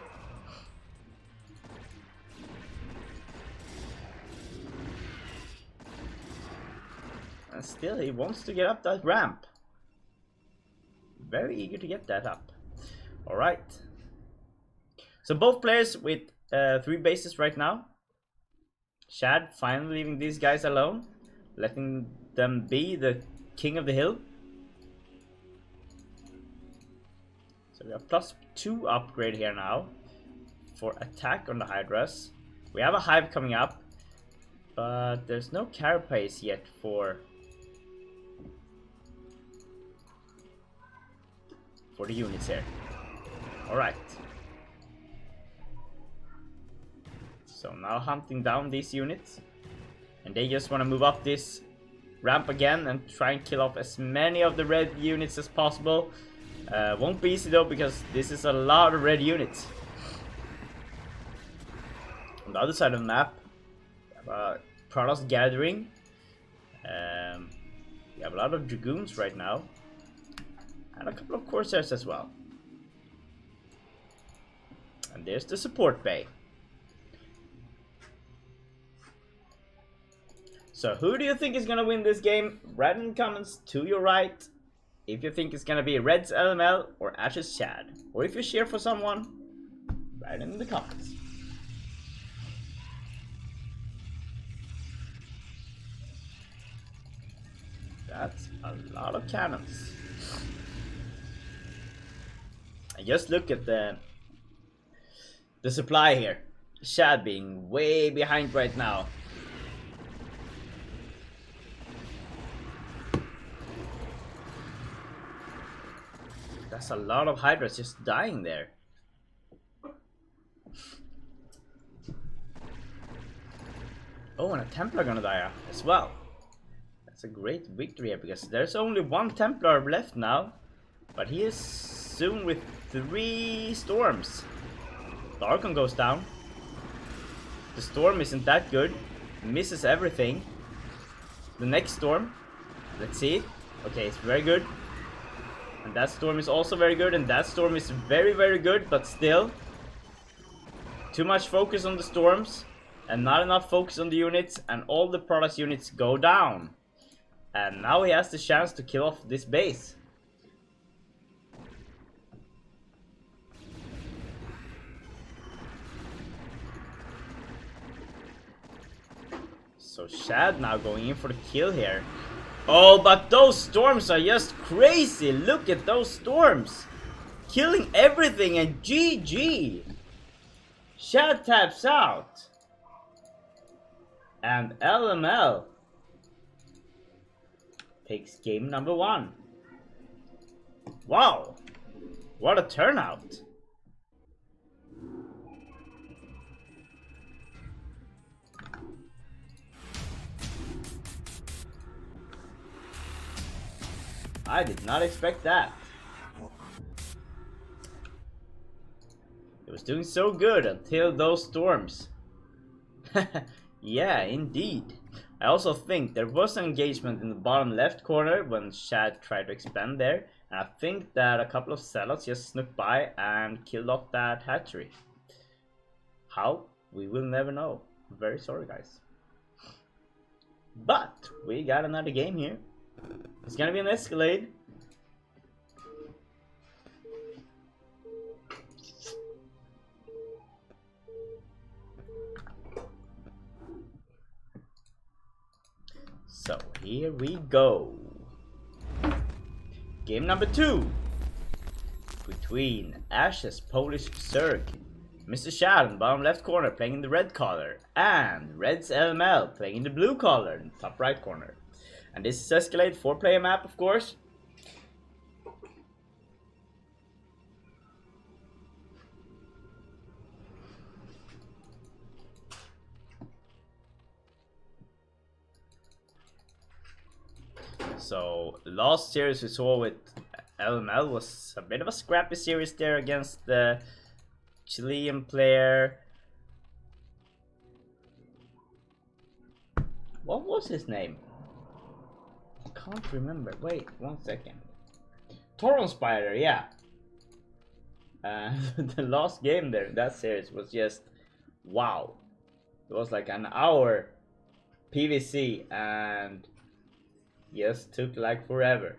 And still, he wants to get up that ramp. Very eager to get that up. Alright. So both players with 3 bases right now. Shad finally leaving these guys alone. Letting them be the king of the hill. So we have +2 upgrade here now. For attack on the Hydras. We have a hive coming up. But there's no carapace yet for the units here. Alright. So now hunting down these units. And they just want to move up this ramp again and try and kill off as many of the red units as possible. Won't be easy though, because this is a lot of red units. On the other side of the map, we have Protoss gathering. We have a lot of Dragoons right now. And a couple of Corsairs as well. And there's the support bay. So who do you think is gonna win this game? Write in the comments to your right if you think it's gonna be Red's LML or Ash's Chad. Or if you cheer for someone, write in the comments. That's a lot of cannons. And just look at the supply here. Shad being way behind right now. That's a lot of Hydras just dying there. Oh, and a Templar gonna die as well. That's a great victory here, because there's only 1 Templar left now. But he is soon with 3 storms. The Archon goes down. The storm isn't that good. Misses everything. The next storm. Let's see. Okay, it's very good. And that storm is also very good. And that storm is very, very good. But still. Too much focus on the storms. And not enough focus on the units. And all the Protoss units go down. And now he has the chance to kill off this base. So Shad now going in for the kill here. Oh, but those storms are just crazy. Look at those storms. Killing everything, and GG. Shad taps out. And LML takes game number 1. Wow. What a turnout. I did not expect that. It was doing so good until those storms. Yeah, indeed. I also think there was an engagement in the bottom left corner when Shad tried to expand there. And I think that a couple of zealots just snuck by and killed off that hatchery. How? We will never know. Very sorry, guys. But we got another game here. It's gonna be an Escalade. So here we go. Game number 2 between Ash's Polish Berserk, Mr. Shad in the bottom left corner playing in the red collar, and Red's LML playing in the blue collar in the top right corner. And this is Escalade 4-player map, of course. So last series we saw with LML was a bit of a scrappy series there against the Chilean player. What was his name? I can't remember. Wait, 1 second. Toron Spider, yeah. The last game there in that series was just wow. It was like an hour PVC and just took like forever.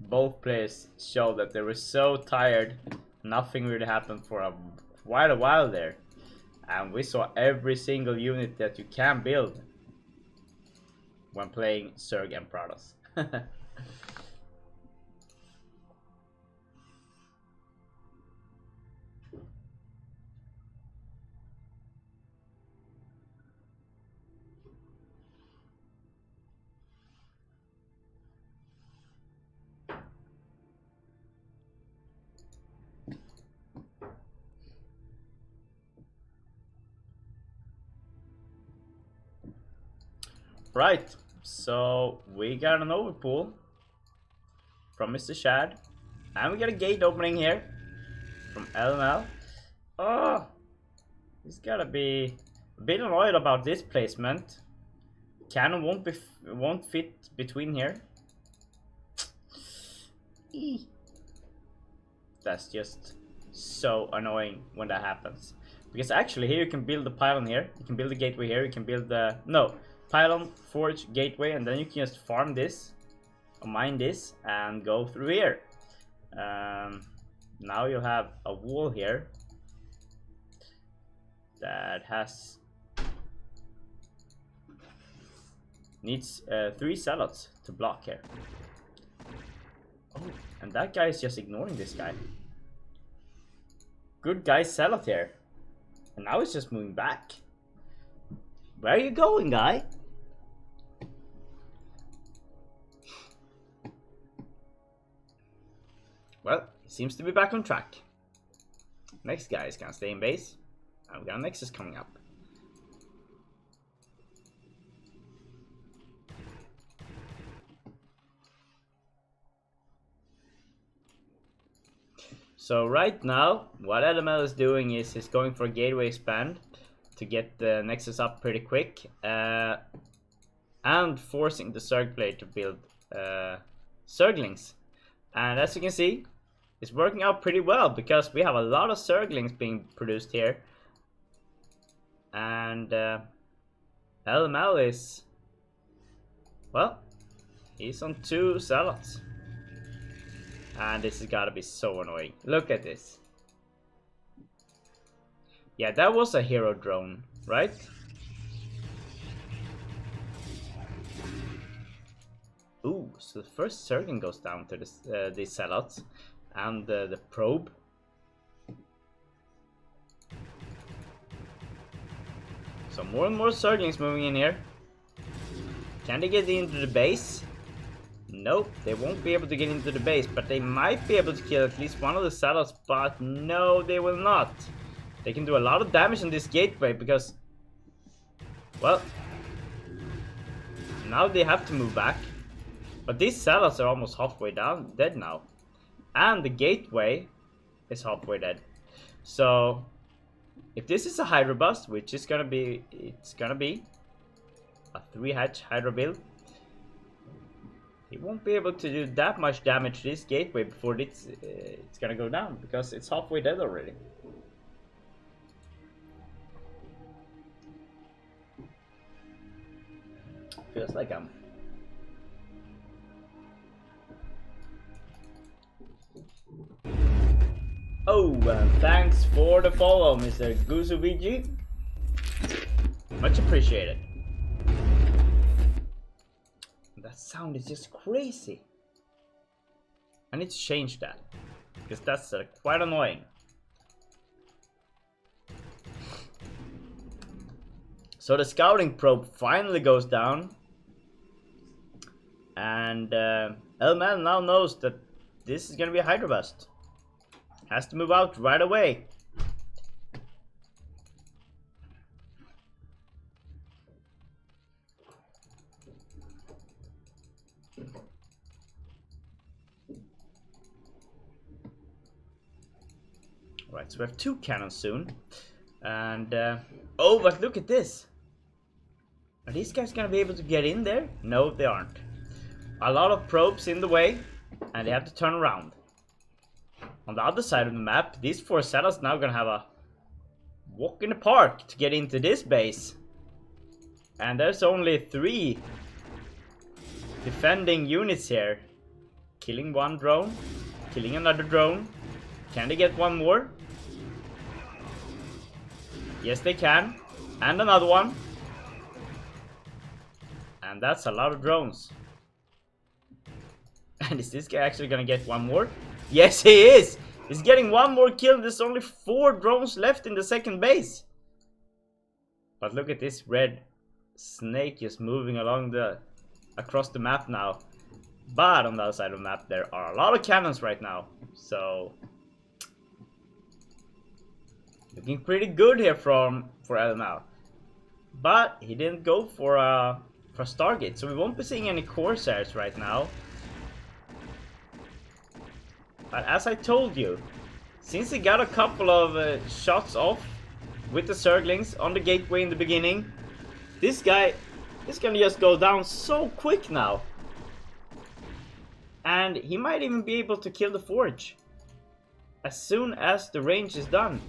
Both players showed that they were so tired. Nothing really happened for quite a while there. And we saw every single unit that you can build when playing Zerg and Prados. Right, so we got an overpool from Mr. Shad, and we got a gate opening here from LML. Oh, he's gotta be a bit annoyed about this placement. Cannon won't fit between here. Eee. That's just so annoying when that happens. Because actually here you can build the pylon here, you can build the gateway here, you can build the pylon, forge, gateway, and then you can just farm this or mine this and go through here. Now you have a wall here that needs 3 zealots to block here. Oh, and that guy is just ignoring this guy. Good guy zealot here, and now he's just moving back. Where are you going, guy? Well, he seems to be back on track. Next guy is gonna stay in base. And we got a Nexus coming up. So right now, what LML is doing is he's going for a gateway expand to get the Nexus up pretty quick. And forcing the Zerg player to build Zerglings. And as you can see, it's working out pretty well because we have a lot of Zerglings being produced here. And LML is, well, he's on 2 zealots. And this has got to be so annoying. Look at this. Yeah, that was a hero drone, right? Ooh, so the first Zergling goes down to this, these zealots. And the probe. So more and more Zerglings moving in here. Can they get into the base? Nope, they won't be able to get into the base, but they might be able to kill at least one of the zealots, but no, they will not. They can do a lot of damage on this gateway because, well, now they have to move back. But these zealots are almost halfway down, dead now. And the gateway is halfway dead. So, if this is a Hydro bust, which is gonna be, it's gonna be a 3-hatch Hydro build, he won't be able to do that much damage to this gateway before it's gonna go down, because it's halfway dead already. Feels like I'm... Oh, thanks for the follow, Mr. Guzuviji. Much appreciated. That sound is just crazy. I need to change that, because that's quite annoying. So the scouting probe finally goes down. And LML now knows that this is going to be a Hydro bust. Has to move out right away. Right, so we have 2 cannons soon. And, oh, but look at this. Are these guys gonna be able to get in there? No, they aren't. A lot of probes in the way, and they have to turn around. On the other side of the map, these 4 settlers now gonna have a walk in the park to get into this base. And there's only 3 defending units here. Killing 1 drone, killing another drone. Can they get 1 more? Yes, they can. And another one. And that's a lot of drones. And is this guy actually gonna get 1 more? Yes, he is! He's getting 1 more kill. There's only 4 drones left in the second base. But look at this red snake just moving along across the map now. But on the other side of the map, there are a lot of cannons right now. So looking pretty good here for LML. But he didn't go for Stargate, so we won't be seeing any Corsairs right now. But as I told you, since he got a couple of shots off with the Zerglings on the gateway in the beginning, this guy is gonna just go down so quick now. And he might even be able to kill the Forge as soon as the range is done.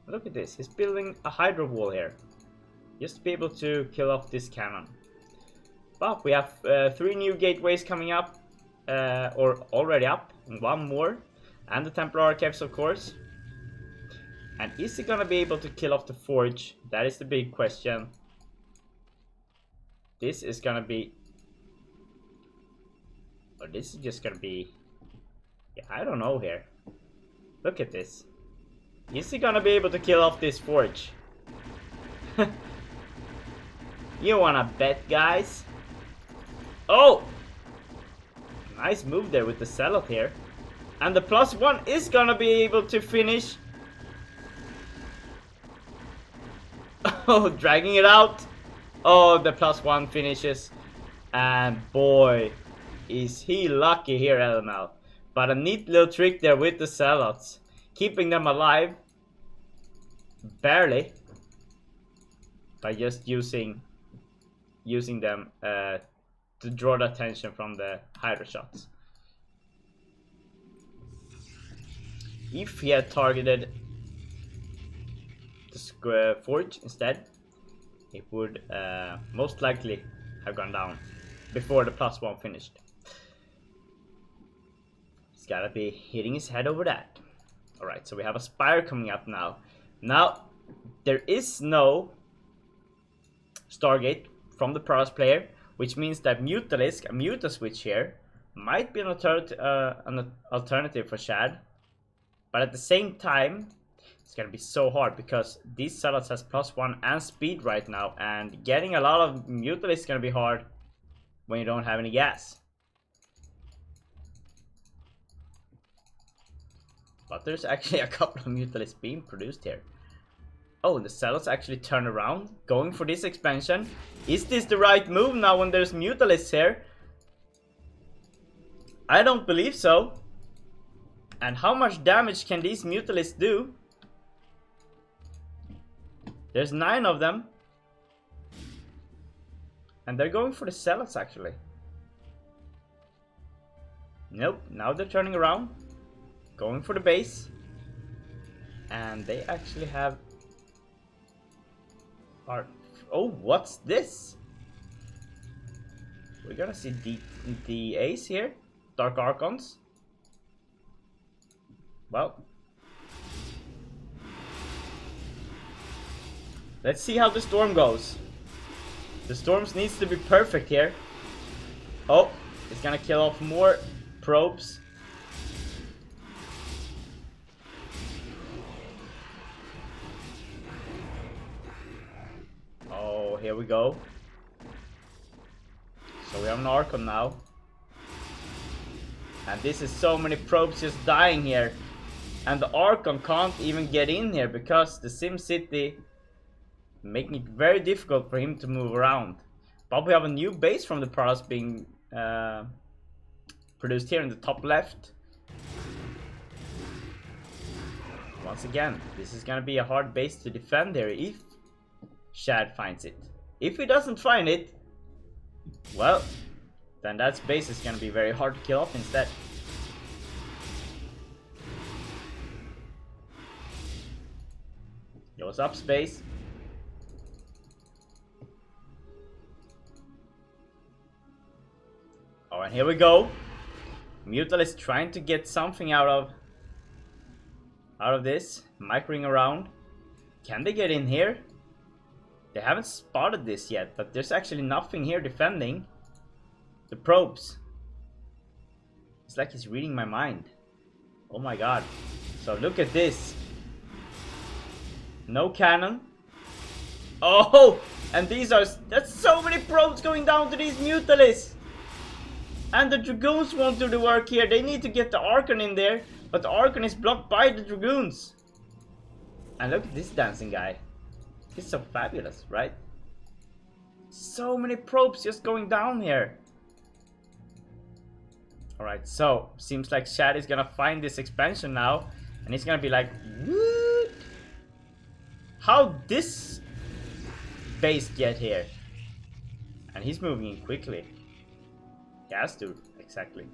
Look at this, he's building a Hydro wall here, just to be able to kill off this cannon. But we have 3 new gateways coming up, or already up, and 1 more, and the Templar Archives of course. And is he gonna be able to kill off the Forge? That is the big question. This is gonna be, or this is just gonna be, yeah, I don't know here. Look at this. Is he gonna be able to kill off this Forge? You wanna bet, guys? Oh! Nice move there with the Zealot here. And the +1 is gonna be able to finish. Oh, dragging it out. Oh, the +1 finishes. And boy, is he lucky here, LML. But a neat little trick there with the Zealots. Keeping them alive. Barely. By just using them to draw the attention from the Hydra shots. If he had targeted the square Forge instead, it would most likely have gone down before the +1 finished. He's gotta be hitting his head over that. Alright, so we have a Spire coming up now. Now, there is no Stargate from the Protoss player, which means that Mutalisk, a Muta switch here, might be an alternative for Shad. But at the same time, it's gonna be so hard because these Zealots has +1 and speed right now, and getting a lot of Mutalisk is gonna be hard when you don't have any gas. But there's actually a couple of Mutalisks being produced here. Oh, the Zealots actually turn around, going for this expansion. Is this the right move now when there's Mutalisks here? I don't believe so. And how much damage can these Mutalisks do? There's 9 of them. And they're going for the Zealots actually. Nope, now they're turning around. Going for the base. And they actually have... Oh, what's this? We're gonna see the Ace here. Dark Archons. Well. Let's see how the storm goes. The storms needs to be perfect here. Oh, it's gonna kill off more probes. Oh, here we go. So we have an Archon now. And this is so many probes just dying here. And the Archon can't even get in here because the SimCity making it very difficult for him to move around. But we have a new base from the Protoss being produced here in the top left. once again, this is gonna be a hard base to defend here if Shad finds it. If he doesn't find it, well, then that base is gonna be very hard to kill off instead. Goes up space. Oh, and here we go. Mutal is trying to get something out of this. Microing around. Can they get in here? They haven't spotted this yet, but there's actually nothing here defending the probes. It's like he's reading my mind. Oh my god. So look at this. No cannon. Oh, and that's so many probes going down to these Mutalists. And the Dragoons won't do the work here. They need to get the Archon in there, but the Archon is blocked by the Dragoons. And look at this dancing guy. He's so fabulous, right? So many probes just going down here. Alright, so seems like Shad is gonna find this expansion now, and he's gonna be like, what? How this base get here? And he's moving in quickly. He has to, exactly.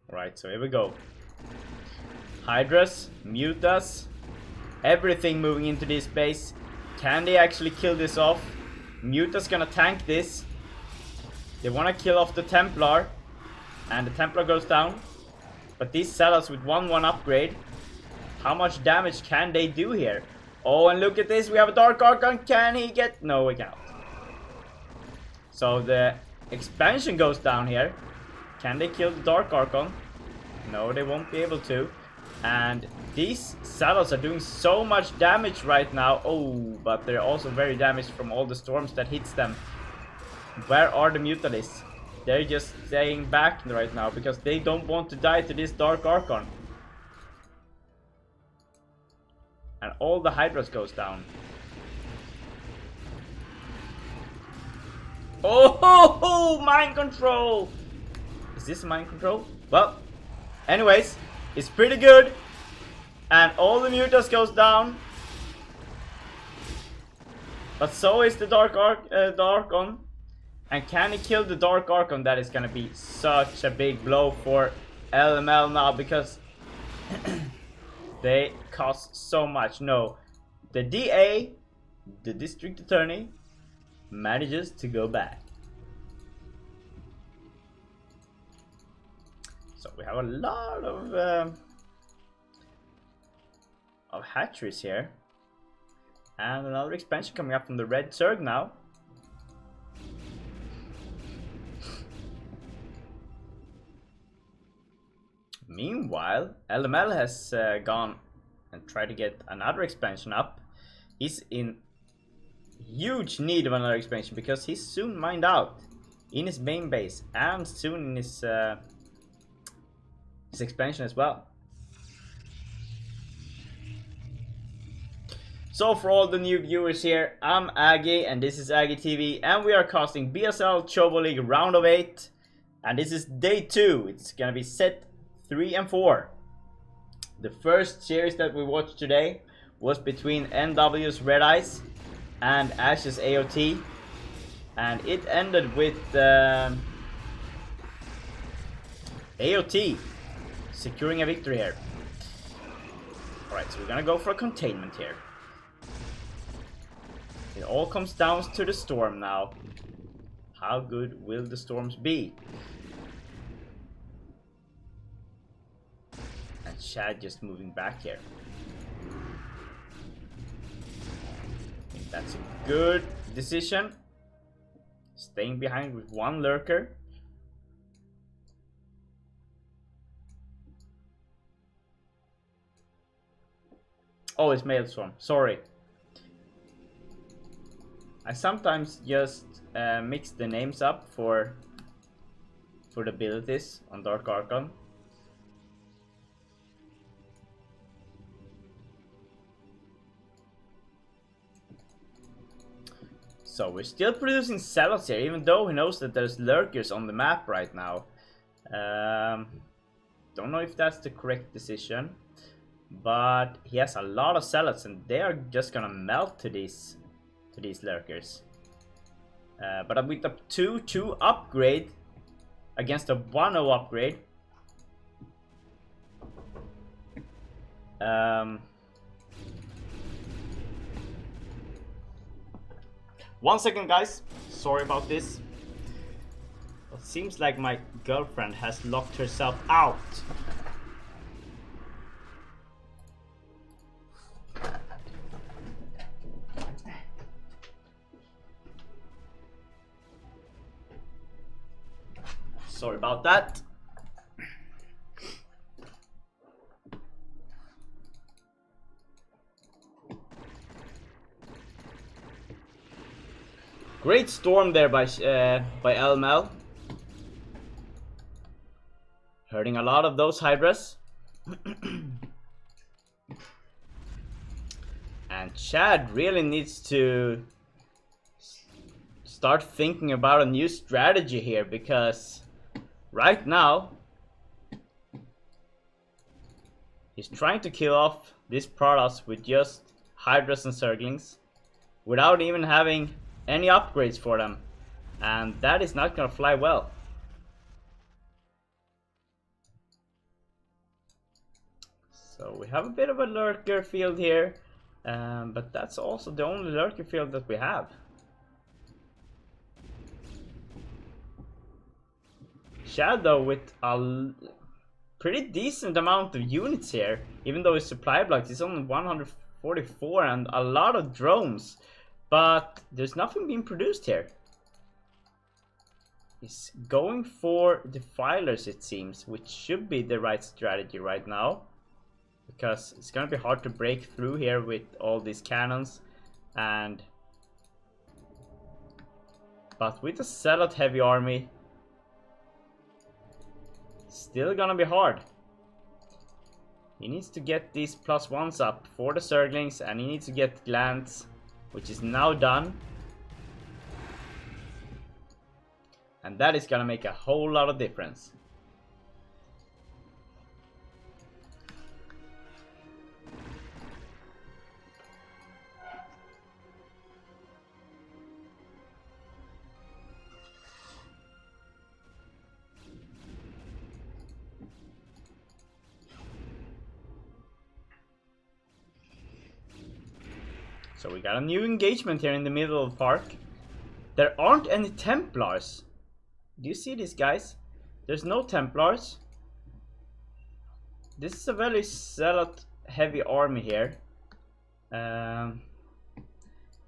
Alright, so here we go. Hydras, Mutas, everything moving into this base. Can they actually kill this off? Muta's gonna tank this. They wanna kill off the Templar, and the Templar goes down. But these sell us with 1/1 upgrade. How much damage can they do here? Oh, and look at this, we have a Dark Archon. Can he get... No, we cannot. So the expansion goes down here. Can they kill the Dark Archon? No, they won't be able to. And these saddles are doing so much damage right now. Oh, but they're also very damaged from all the storms that hits them. Where are the Mutalists? They're just staying back right now because they don't want to die to this Dark Archon. And all the Hydras goes down. Oh, mind control! Is this mind control? Well, anyways, it's pretty good. And all the Mutas goes down. But so is the Dark Archon. And can he kill the Dark Archon? That is gonna be such a big blow for LML now, because they cost so much. No, the DA, the District Attorney, manages to go back. So we have a lot of hatcheries here. And another expansion coming up from the Red Zerg now. Meanwhile, LML has gone and tried to get another expansion up. He's in huge need of another expansion because he's soon mined out in his main base and soon in his expansion as well. So for all the new viewers here, I'm Aggie and this is Aggie TV, and we are casting BSL Chobo League round of 8, and this is day 2. It's gonna be set 3 and 4. The first series that we watched today was between NW's Red Ice and Ash's AOT, and it ended with AOT securing a victory here. Alright, so we're gonna go for a containment here. It all comes down to the storm now. How good will the storms be? And Shad just moving back here. I think that's a good decision. Staying behind with one lurker. Oh, it's Maelstrom. Sorry. I sometimes just mix the names up for the abilities on Dark Archon. So we're still producing zealots here, even though he knows that there's lurkers on the map right now. Don't know if that's the correct decision, but he has a lot of zealots, and they are just gonna melt to these lurkers. But with the 2-2 upgrade against a 1-0 upgrade, 1 second, guys. Sorry about this. It seems like my girlfriend has locked herself out. Sorry about that. Great storm there by LML. Hurting a lot of those Hydras. And Chad really needs to start thinking about a new strategy here, because right now he's trying to kill off these Protoss with just Hydras and Zerglings without even having any upgrades for them, and that is not gonna fly well. So we have a bit of a lurker field here, but that's also the only lurker field that we have. Shadow with a pretty decent amount of units here, even though his supply blocks is only 144 and a lot of drones, but there's nothing being produced here. He's going for defilers, it seems, which should be the right strategy right now, because it's gonna be hard to break through here with all these cannons, but with a zealot heavy army, still gonna be hard. He needs to get these +1s up for the Zerglings, and he needs to get Glance, which is now done. And that is gonna make a whole lot of difference. So we got a new engagement here in the middle of the park. There aren't any Templars. Do you see this, guys? There's no Templars. This is a very zealot heavy army here. And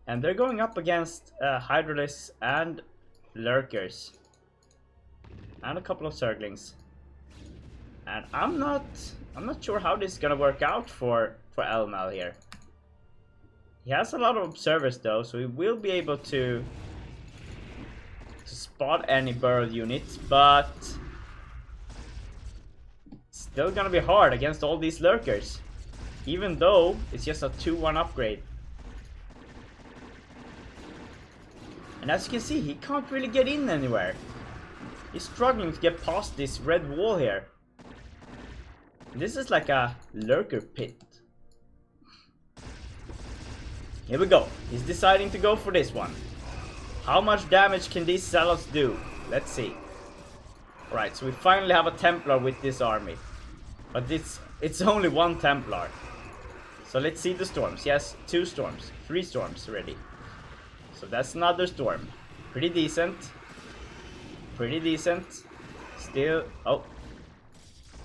they're going up against Hydralisks and Lurkers. And a couple of Zerglings. And I'm not sure how this is gonna work out for Elmal here. He has a lot of observers though, so he will be able to spot any burrowed units, but still gonna be hard against all these lurkers, even though it's just a 2-1 upgrade. And as you can see, he can't really get in anywhere. He's struggling to get past this red wall here. This is like a lurker pit. Here we go. He's deciding to go for this one. How much damage can these zealots do? Let's see. Alright, so we finally have a Templar with this army. But it's only one Templar. So let's see the storms. Yes, 2 storms. 3 storms already. So that's another storm. Pretty decent. Pretty decent. Still... oh.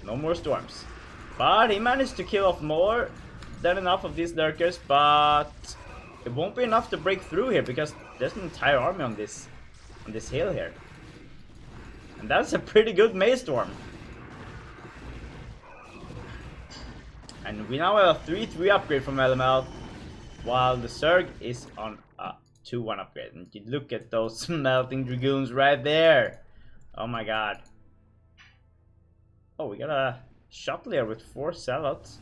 No more storms. But he managed to kill off more than enough of these lurkers, but it won't be enough to break through here because there's an entire army on this hill here. And that's a pretty good May Storm. And we now have a 3-3 upgrade from LML, while the Zerg is on a 2-1 upgrade. And you look at those melting dragoons right there. Oh my god. Oh, we got a shuttle here with 4 zealots.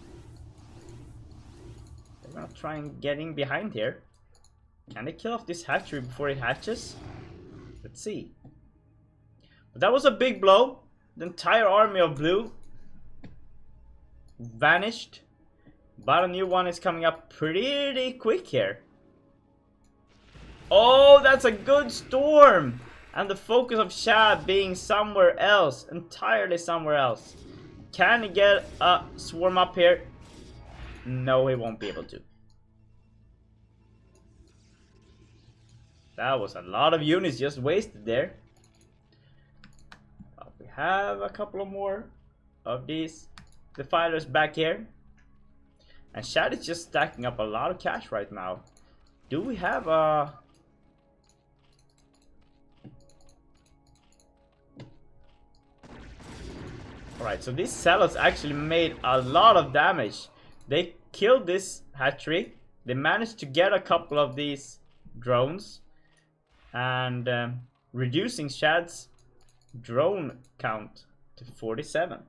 They're gonna try and get in behind here. Can they kill off this hatchery before it hatches? Let's see. But that was a big blow. The entire army of blue vanished. But a new one is coming up pretty quick here. Oh, that's a good storm! And the focus of Shad being somewhere else. Entirely somewhere else. Can he get a swarm up here? No, he won't be able to. That was a lot of units just wasted there. But we have a couple of more of these defilers back here. And Shad is just stacking up a lot of cash right now. Do we have a... Alright, so these zealots actually made a lot of damage. They killed this hatchery. They managed to get a couple of these drones. And reducing Shad's drone count to 47.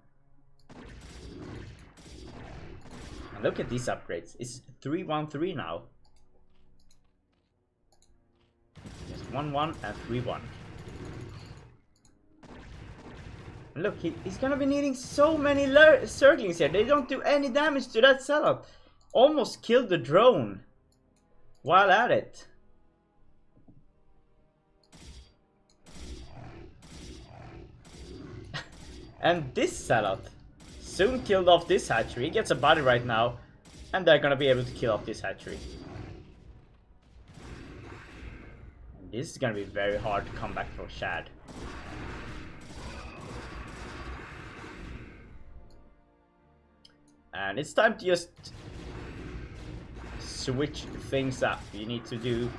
And look at these upgrades. It's 313 now. It's 1-1 and 3-1. Look, he's gonna be needing so many circlings here. They don't do any damage to that setup. Almost killed the drone while at it. And this setup soon killed off this hatchery. He gets a body right now. And they're gonna be able to kill off this hatchery. And this is gonna be very hard to come back for Shad. And it's time to just switch things up. You need to do...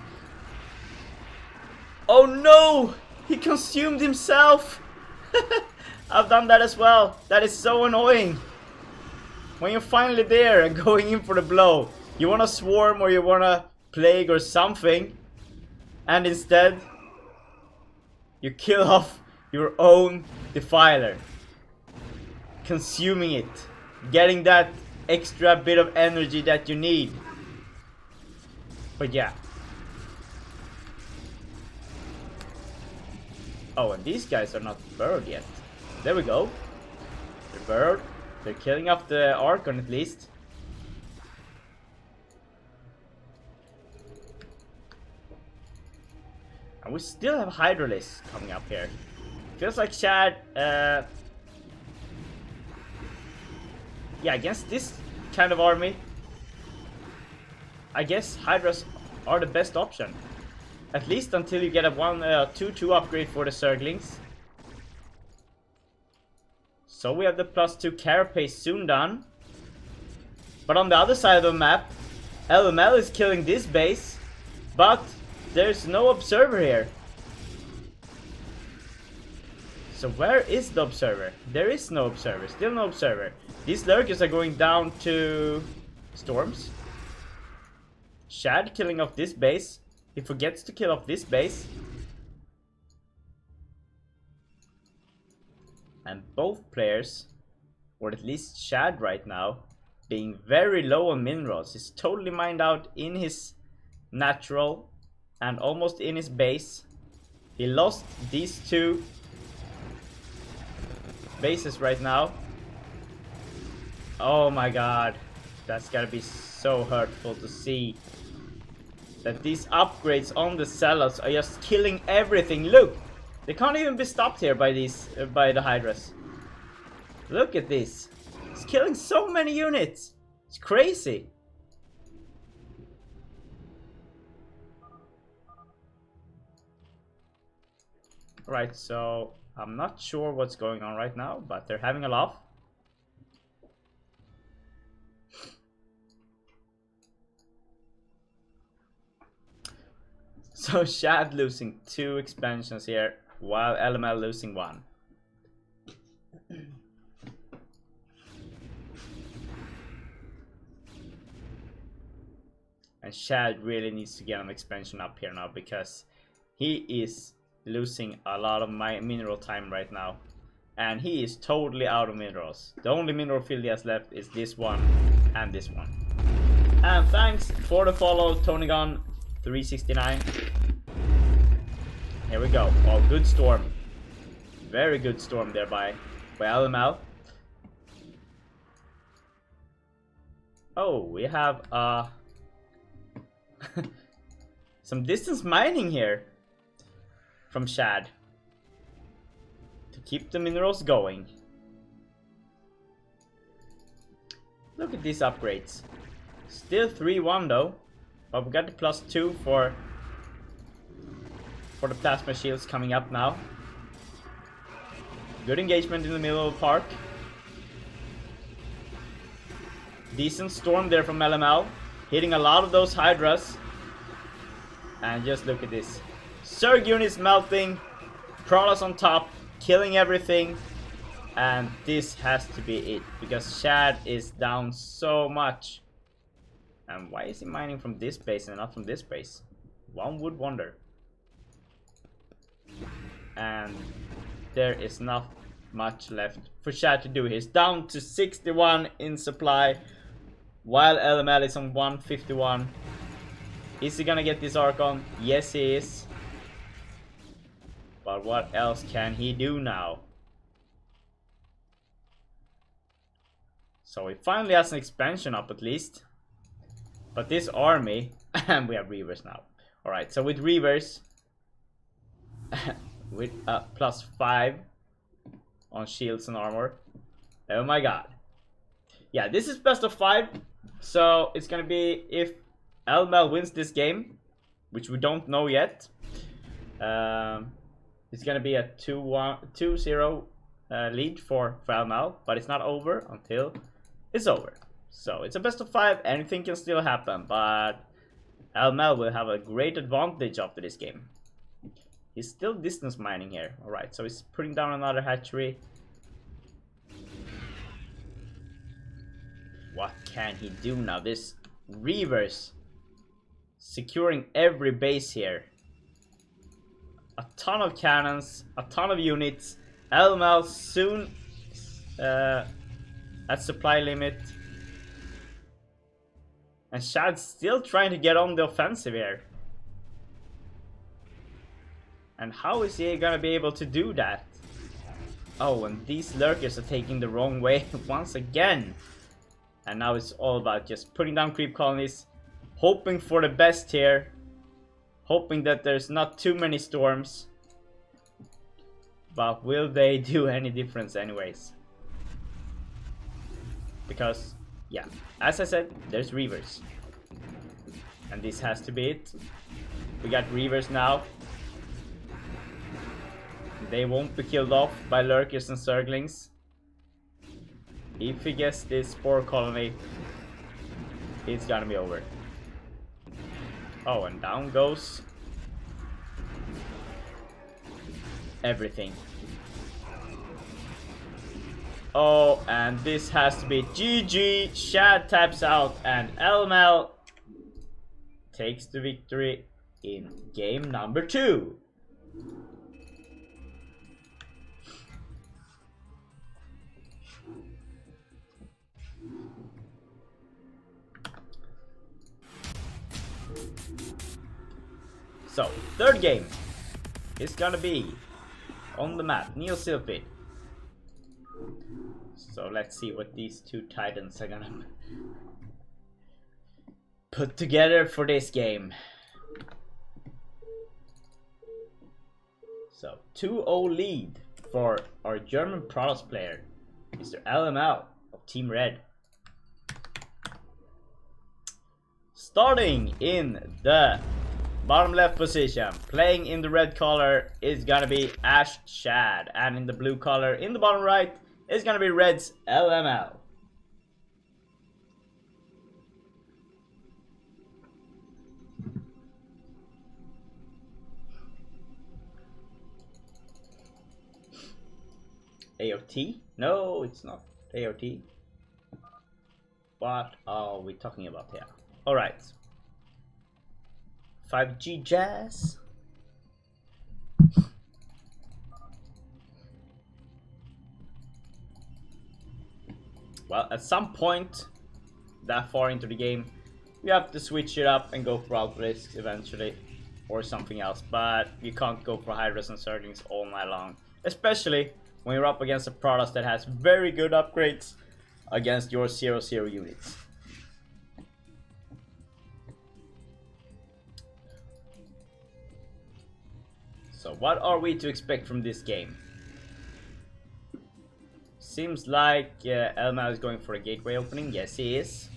Oh no! He consumed himself! I've done that as well. That is so annoying. When you're finally there and going in for the blow, you want to swarm or you want to plague or something, and instead you kill off your own defiler, consuming it, getting that extra bit of energy that you need. But yeah. Oh, and these guys are not burrowed yet. There we go. They're burrowed. They're killing off the Archon at least. And we still have Hydralisk coming up here. Feels like Shad... yeah, against this kind of army, I guess Hydras are the best option. At least until you get a 2-2 upgrade for the Zerglings. So we have the +2 carapace soon done. But on the other side of the map, LML is killing this base, but there's no observer here. So where is the observer? There is no observer, still no observer. These lurkers are going down to storms. Shad killing off this base. He forgets to kill off this base. And both players, or at least Shad right now, being very low on minerals. He's totally mined out in his natural and almost in his base. He lost these two bases right now. Oh my god, that's gotta be so hurtful to see. That these upgrades on the zealots are just killing everything. Look! They can't even be stopped here by these by the Hydras. Look at this. It's killing so many units. It's crazy. Right, so I'm not sure what's going on right now, but they're having a laugh. So Shad losing 2 expansions here, while LML losing 1. And Shad really needs to get an expansion up here now, because he is losing a lot of my mineral time right now. And he is totally out of minerals. The only mineral field he has left is this one and this one. And thanks for the follow, Tony Gunn. 369. Here we go. Oh, good storm. Very good storm there by LML. Oh, we have some distance mining here from Shad to keep the minerals going. Look at these upgrades. Still 3-1 though, but we got the +2 for the plasma shields coming up now. Good engagement in the middle of the park. Decent storm there from LML, hitting a lot of those hydras. And just look at this. Zerg units melting, Protoss on top, killing everything. And this has to be it, because Shad is down so much. And why is he mining from this base and not from this base? One would wonder. And there is not much left for Shad to do. He's down to 61 in supply, while LML is on 151. Is he gonna get this Archon? Yes, he is. But what else can he do now? So he finally has an expansion up at least. But this army, and we have Reavers now. Alright, so with Reavers, with +5 on shields and armor. Oh my god. Yeah, this is best of 5. So it's gonna be, if LML wins this game, which we don't know yet, it's gonna be a 2-0 lead for LML, but it's not over until it's over. So it's a best of 5, anything can still happen, but LML will have a great advantage after this game. He's still distance mining here. Alright, so he's putting down another hatchery. What can he do now? This Reavers securing every base here. A ton of cannons, a ton of units. LML soon at supply limit. And Shad's still trying to get on the offensive here. And how is he gonna be able to do that? Oh, and these lurkers are taking the wrong way once again. And now it's all about just putting down creep colonies, hoping for the best here, hoping that there's not too many storms. But will they do any difference anyways? Because, yeah, as I said, there's Reavers. And this has to be it. We got Reavers now. They won't be killed off by lurkers and zerglings. If he gets this spore colony, it's gonna be over. Oh, and down goes everything. Oh, and this has to be GG. Shad taps out and LML takes the victory in game number 2. So, third game is gonna be on the map, Neo Sylphid. So let's see what these two titans are gonna put together for this game. So 2-0 lead for our German Protoss player, Mr. LML of Team Red. Starting in the bottom left position, playing in the red color, is gonna be Ash Shad, and in the blue color in the bottom right is gonna be Red's LML. AOT? No, it's not AOT. What are we talking about here? Alright. 5G Jazz. Well, at some point that far into the game, you have to switch it up and go for Outblaze eventually, or something else, but you can't go for Hydras and Surglings all night long, especially when you're up against a product that has very good upgrades against your 0/0 units. So what are we to expect from this game? Seems like Elmal is going for a gateway opening. Yes, he is.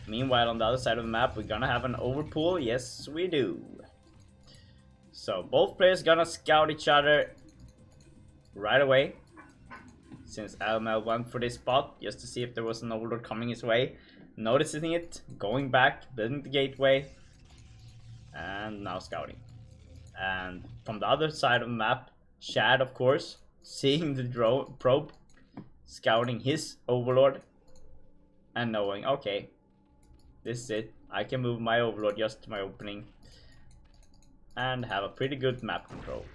Meanwhile, on the other side of the map, we're gonna have an overpool. Yes, we do. So both players gonna scout each other right away, since Elmal went for this spot just to see if there was an overlord coming his way. Noticing it, going back, building the gateway, and now scouting. And from the other side of the map, Shad, of course, seeing the probe, scouting his overlord, and knowing, okay, this is it. I can move my overlord just to my opening and have a pretty good map control.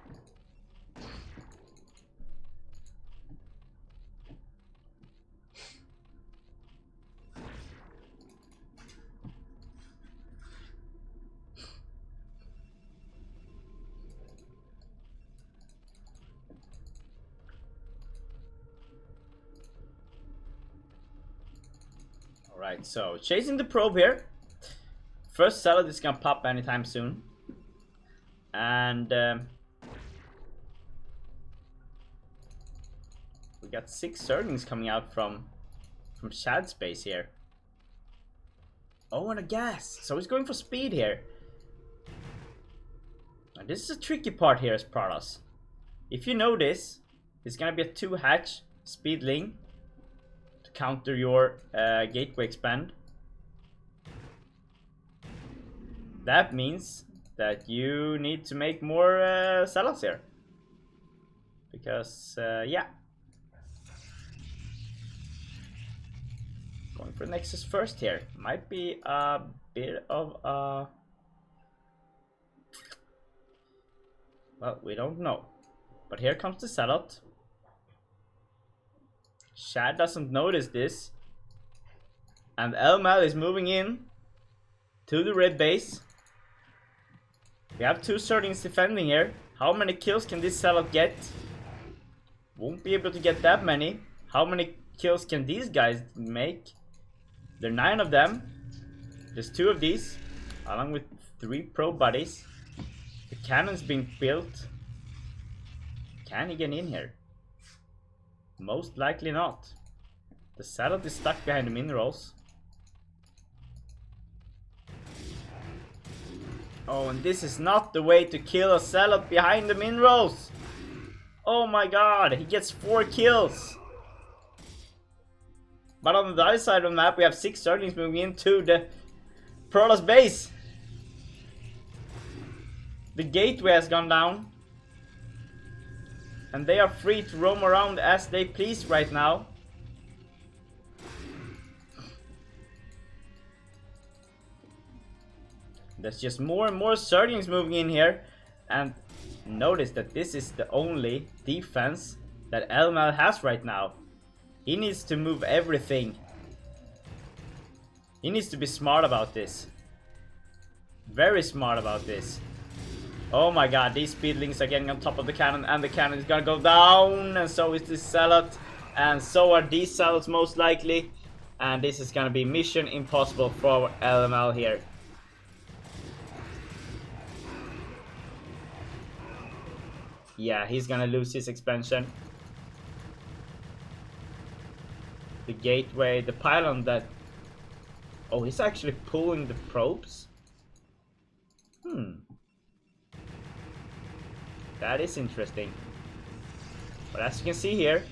Alright, so chasing the probe here. First salad is gonna pop anytime soon. And we got 6 Surglings coming out from Shad's base here. Oh, and a gas. So he's going for speed here. Now this is a tricky part here as Protoss. If you know this, it's gonna be a 2-hatch speedling to counter your gateway expand. That means that you need to make more salads here. Because, yeah. Going for Nexus first here. Might be a bit of a... Well, we don't know. But here comes the salad. Shad doesn't notice this. And Elmal is moving in to the red base. We have 2 Surglings defending here. How many kills can this salad get? Won't be able to get that many. How many kills can these guys make? There are 9 of them. There's 2 of these, along with 3 probe buddies. The cannon's being built. Can he get in here? Most likely not. The salad is stuck behind the minerals. Oh, and this is not the way to kill a salad behind the minerals. Oh my god, he gets 4 kills. But on the other side of the map, we have 6 Surglings moving into the Protoss base. The gateway has gone down. And they are free to roam around as they please right now. There's just more and more Surglings moving in here. And notice that this is the only defense that Elmal has right now. He needs to move everything. He needs to be smart about this. Very smart about this. Oh my god, these speedlings are getting on top of the cannon, and the cannon is gonna go down, and so is this salad, and so are these salads most likely, and this is gonna be mission impossible for Elmal here. Yeah, he's gonna lose his expansion. The gateway, the pylon that... Oh, he's actually pulling the probes? That is interesting. But as you can see here,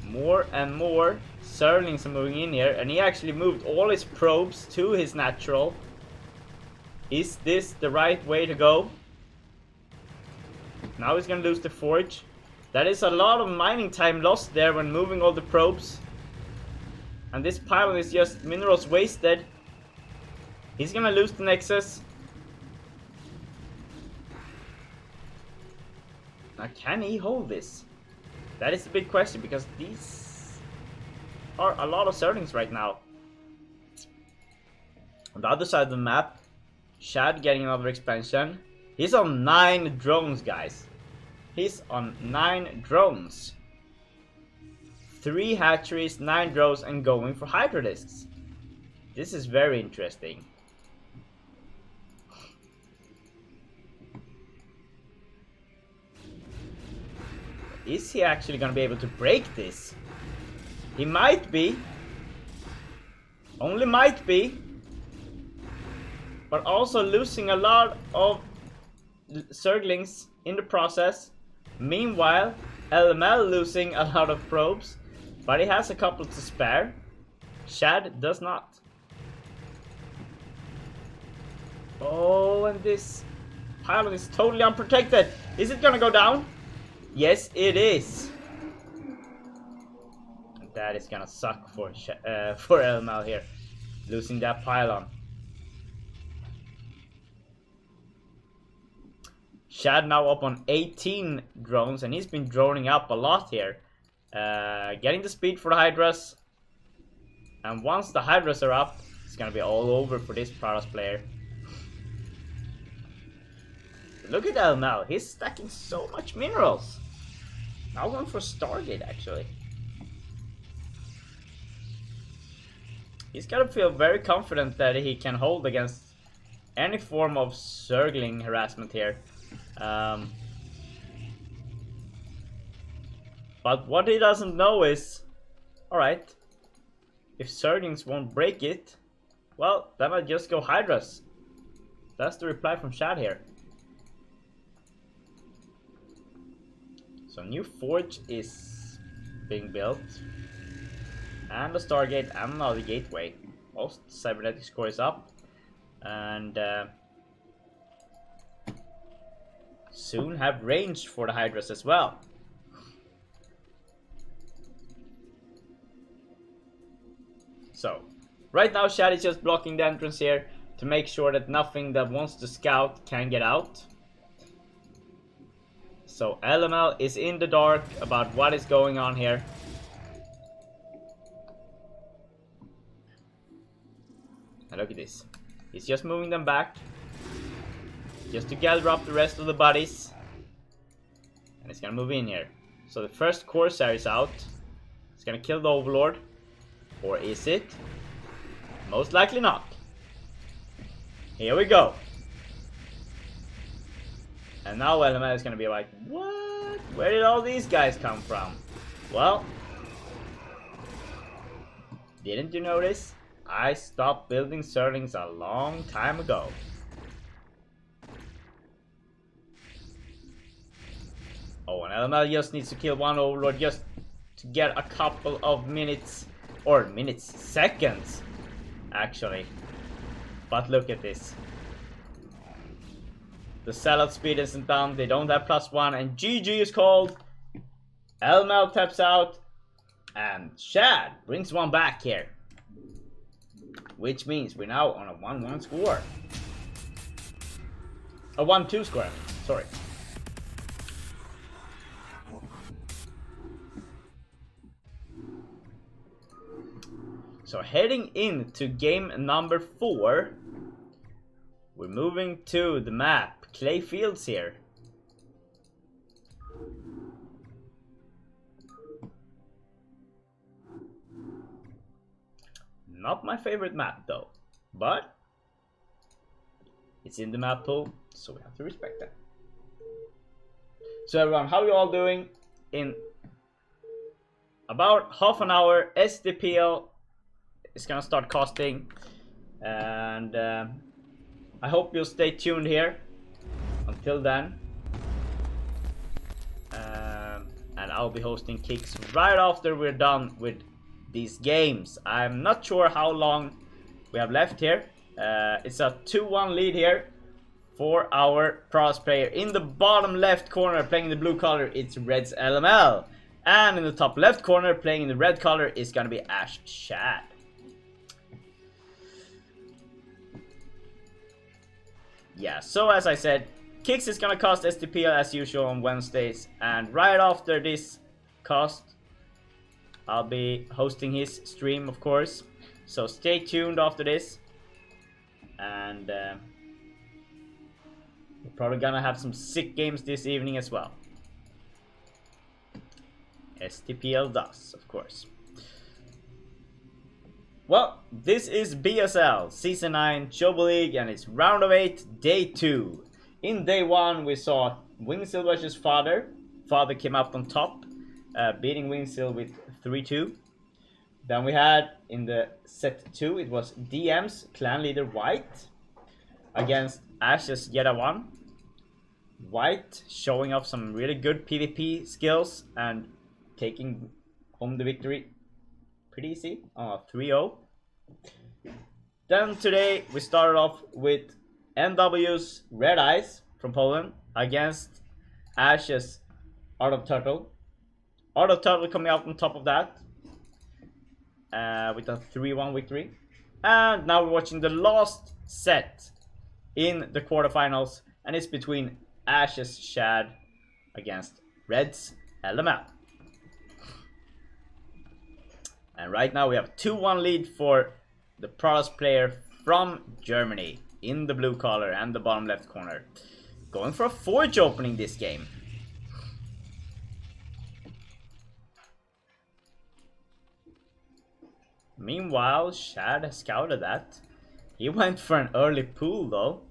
more and more Surglings are moving in here, and he actually moved all his probes to his natural. Is this the right way to go? Now he's gonna lose the forge. That is a lot of mining time lost there when moving all the probes. And this pylon is just minerals wasted. He's gonna lose the nexus. Now can he hold this? That is the big question, because these are a lot of Surglings right now. On the other side of the map, Shad getting another expansion. He's on 9 drones, guys. He's on 9 drones. 3 hatcheries, 9 drones, and going for Hydrodiscs. This is very interesting. Is he actually gonna be able to break this? He might be. Only might be. But also losing a lot of Zerglings in the process. Meanwhile, LML losing a lot of probes. But he has a couple to spare. Shad does not. Oh, and this pylon is totally unprotected. Is it gonna go down? Yes, it is. That is gonna suck for LML here, losing that pylon. Shad now up on 18 drones, and he's been droning up a lot here. Getting the speed for the Hydras. And once the Hydras are up, it's gonna be all over for this Prados player. Look at LML, he's stacking so much minerals. Now going for Stargate, actually. He's gotta feel very confident that he can hold against any form of Zergling harassment here. But what he doesn't know is, alright, if Zerglings won't break it, well, then I just go Hydras. That's the reply from Shad here. So new forge is being built. And a Stargate and another gateway. Most cybernetic score is up. And soon have range for the Hydras as well. So, right now Shad is just blocking the entrance here to make sure that nothing that wants to scout can get out. So LML is in the dark about what is going on here. And look at this. He's just moving them back. Just to gather up the rest of the bodies. And he's gonna move in here. So the first Corsair is out. It's gonna kill the Overlord. Or is it? Most likely not. Here we go. And now LML is gonna be like, what? Where did all these guys come from? Well, didn't you notice? I stopped building Zerglings a long time ago. Oh, and LML just needs to kill one Overlord just to get a couple of minutes, or minutes, seconds, actually. But look at this. The sellout speed isn't down, they don't have +1, and GG is called. LML taps out, and Shad brings one back here. Which means we're now on a 1-1 score. A 1-2 score, I mean. Sorry. So heading into game number 4, we're moving to the map. Clay Fields here. Not my favorite map though, but it's in the map pool, so we have to respect that. So everyone, how are you all doing? In about half an hour, SDPL is gonna start costing, and I hope you'll stay tuned here until then. And I'll be hosting kicks right after we're done with these games. I'm not sure how long we have left here. It's a 2-1 lead here for our Prados player. In the bottom left corner, playing in the blue color, it's Red's LML. And in the top left corner, playing in the red color, is gonna be Ash Shad. Yeah, so as I said, Kicks is gonna cost STPL as usual on Wednesdays, and right after this cost, I'll be hosting his stream, of course. So stay tuned after this. and we're probably gonna have some sick games this evening as well. STPL does, of course. Well, this is BSL Season 9 Chobo League, and it's round of 8, day 2. In day 1 we saw Wingsill versus Father. Father came out on top, beating Wingsill with 3-2. Then we had in the set 2, it was DM's clan leader White against Ash's Yeda 1. White showing off some really good PvP skills and taking home the victory pretty easy on a 3-0. Then today we started off with NW's Red Eyes from Poland against Ash's Art of Turtle. Art of Turtle coming out on top of that with a 3-1 victory. And now we're watching the last set in the quarterfinals, and it's between Ash's Shad against Red's LML. And right now we have 2-1 lead for the Protoss player from Germany in the blue collar and the bottom left corner. Going for a forge opening this game. Meanwhile, Shad has scouted that. He went for an early pool though.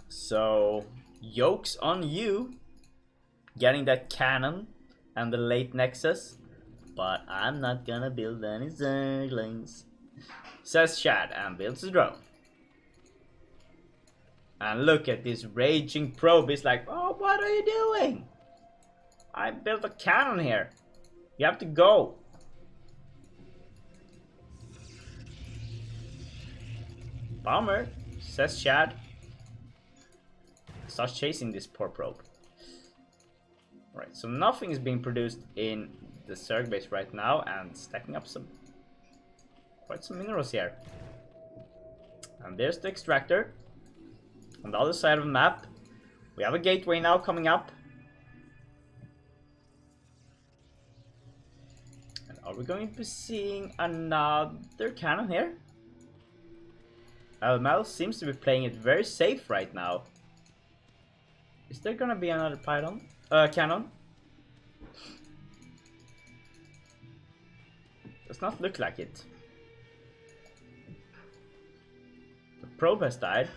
So, yoke's on you. Getting that cannon and the late nexus, but I'm not gonna build any zerglings, says Shad and builds a drone. And look at this raging probe. He's like, oh, what are you doing? I built a cannon here. You have to go. Bummer, says Shad. Starts chasing this poor probe. Right, so nothing is being produced in the Zerg base right now, and stacking up quite some minerals here. And there's the extractor. On the other side of the map, we have a gateway now coming up. And are we going to be seeing another cannon here? LML seems to be playing it very safe right now. Is there gonna be another cannon? Does not look like it. The probe has died.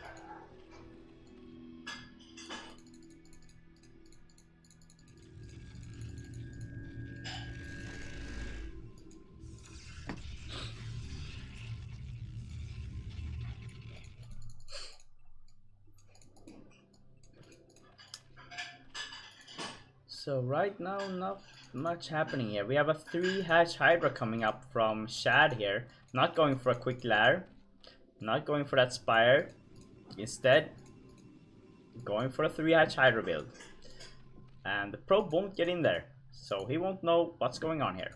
So right now, not much happening here. We have a 3-hatch Hydra coming up from Shad here. Not going for a quick lair. Not going for that Spire. Instead, going for a 3-hatch Hydra build. And the probe won't get in there, so he won't know what's going on here.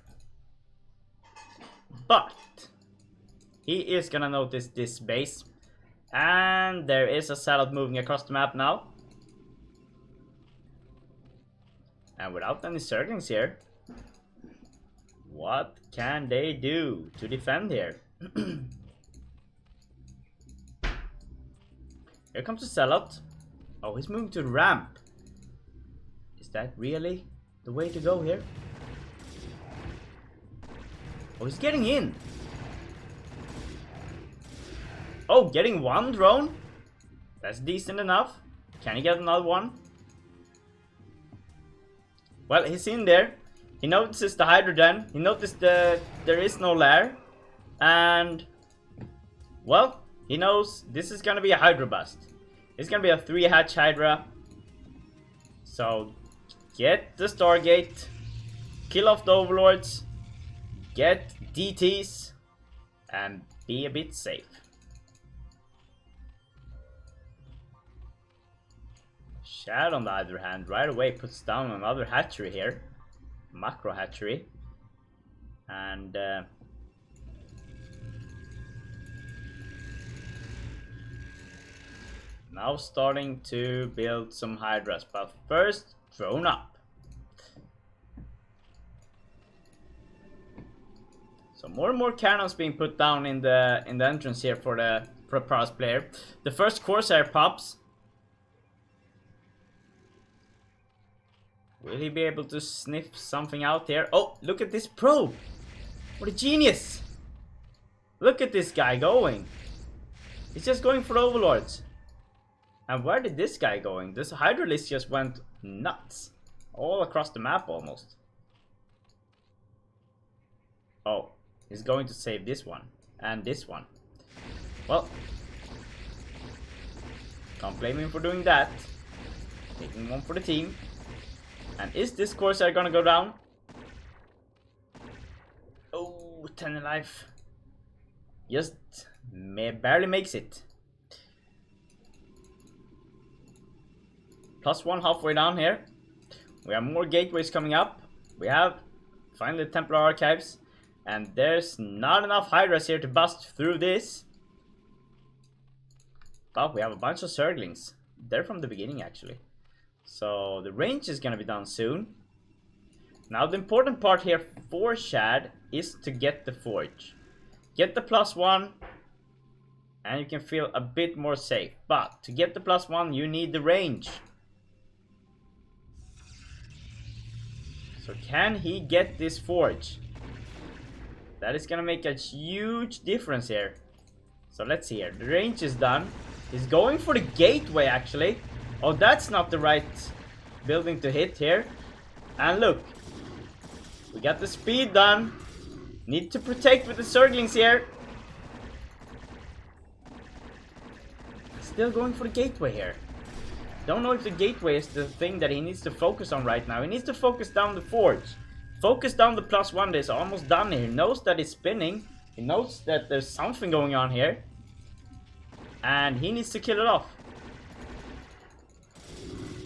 But he is gonna notice this base. And there is a salad moving across the map now. And without any Zerglings here, what can they do to defend here? Here comes the sellout. Oh, he's moving to the ramp. Is that really the way to go here? Oh, he's getting in. Oh, getting one drone? That's decent enough. Can he get another one? Well, he's in there. He notices the hydrogen. He noticed that there is no lair. And, well, he knows this is gonna be a Hydra bust. It's gonna be a 3-hatch Hydra. So, get the Stargate. Kill off the Overlords. Get DTs. And be a bit safe. Shad, on the other hand, right away puts down another hatchery here. Macro hatchery. And now starting to build some Hydras. But first, drone up. So more and more cannons being put down in the entrance here for the Paras player. The first Corsair pops. Will he be able to sniff something out here? Oh, look at this probe! What a genius! Look at this guy going. He's just going for overlords. And where did this guy going? This Hydralisk just went nuts. All across the map almost. Oh, he's going to save this one. And this one. Well, can't blame him for doing that. Taking one for the team. And is this Corsair gonna go down? Oh, 10 alive. Just barely makes it. +1 halfway down here. We have more gateways coming up. We have finally Templar Archives. And there's not enough Hydras here to bust through this. But we have a bunch of Zerglings. They're from the beginning actually. So the range is gonna be done soon. Now the important part here for Shad is to get the Forge. Get the +1 and you can feel a bit more safe. But to get the +1 you need the range. So can he get this Forge? That is gonna make a huge difference here. So let's see here. The range is done. He's going for the gateway actually. Oh, that's not the right building to hit here. And look. We got the speed done. Need to protect with the Zerglings here. Still going for the gateway here. Don't know if the gateway is the thing that he needs to focus on right now. He needs to focus down the Forge. Focus down the +1 that is almost done here. He knows that it's spinning. He knows that there's something going on here. And he needs to kill it off.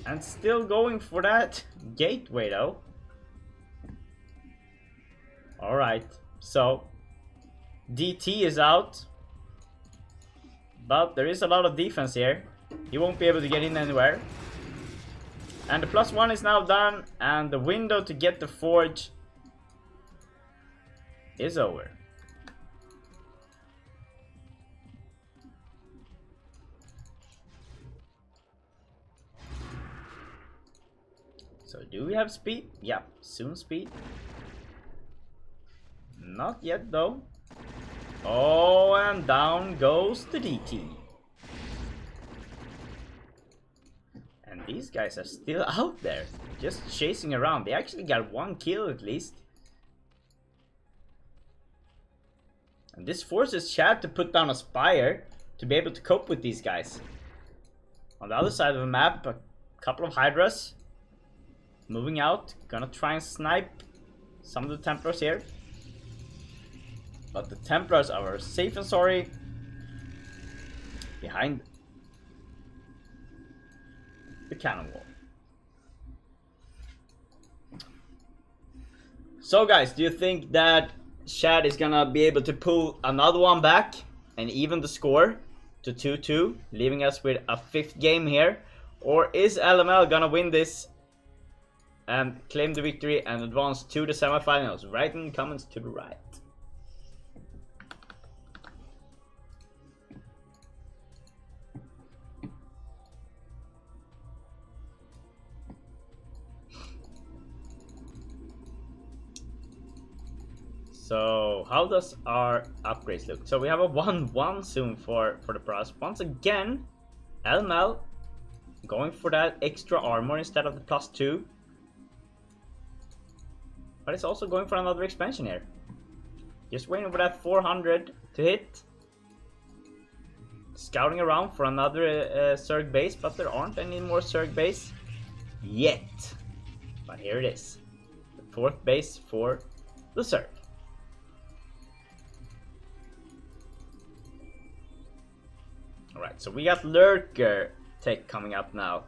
And still going for that gateway though. Alright, so DT is out. But there is a lot of defense here. He won't be able to get in anywhere. And the +1 is now done. And the window to get the Forge is over. So do we have speed? Yeah, soon speed. Not yet though. Oh, and down goes the DT. And these guys are still out there, just chasing around. They actually got 1 kill at least. And this forces Chad to put down a Spire to be able to cope with these guys. On the other side of the map, a couple of Hydras moving out. Gonna try and snipe some of the Templars here. But the Templars are safe and sorry behind the cannon wall. So guys, do you think that Shad is gonna be able to pull another one back and even the score to 2-2, leaving us with a 5th game here? Or is LML gonna win this and claim the victory and advance to the semifinals? Write in the comments to the right. So how does our upgrades look? So we have a 1-1 soon for the Pras. Once again, LML going for that extra armor instead of the +2. But it's also going for another expansion here. Just waiting for that 400 to hit. Scouting around for another Zerg base, but there aren't any more Zerg base yet. But here it is. The 4th base for the Zerg. Alright, so we got Lurker tech coming up now.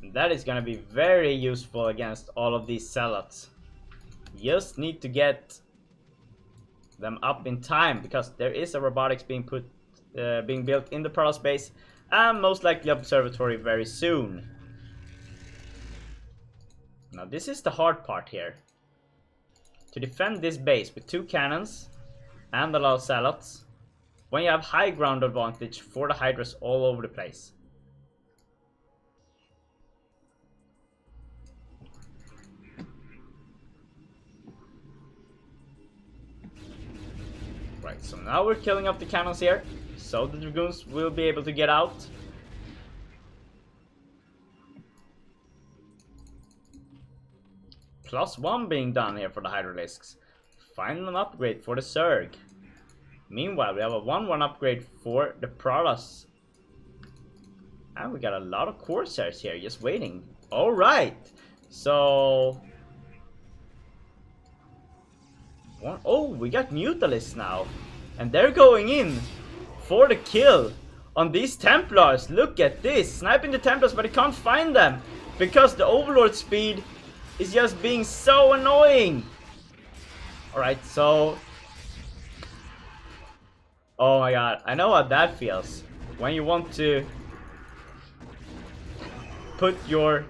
And that is gonna be very useful against all of these zealots. Just need to get them up in time, because there is a robotics being built in the Pearl space, and most likely observatory very soon. Now this is the hard part here. to defend this base with 2 cannons and a lot of zealots when you have high ground advantage for the Hydras all over the place. Right, so now we're killing up the cannons here, so the Dragoons will be able to get out. +1 being done here for the Hydralisks. Find an upgrade for the Zerg. Meanwhile, we have a 1-1 upgrade for the Protoss. And we got a lot of Corsairs here, just waiting. Alright, so... Oh, we got Mutalisks now. And they're going in for the kill on these Templars. Look at this, sniping the Templars, but they can't find them because the Overlord speed is just being so annoying. Alright, so... Oh my god, I know how that feels. When you want to put your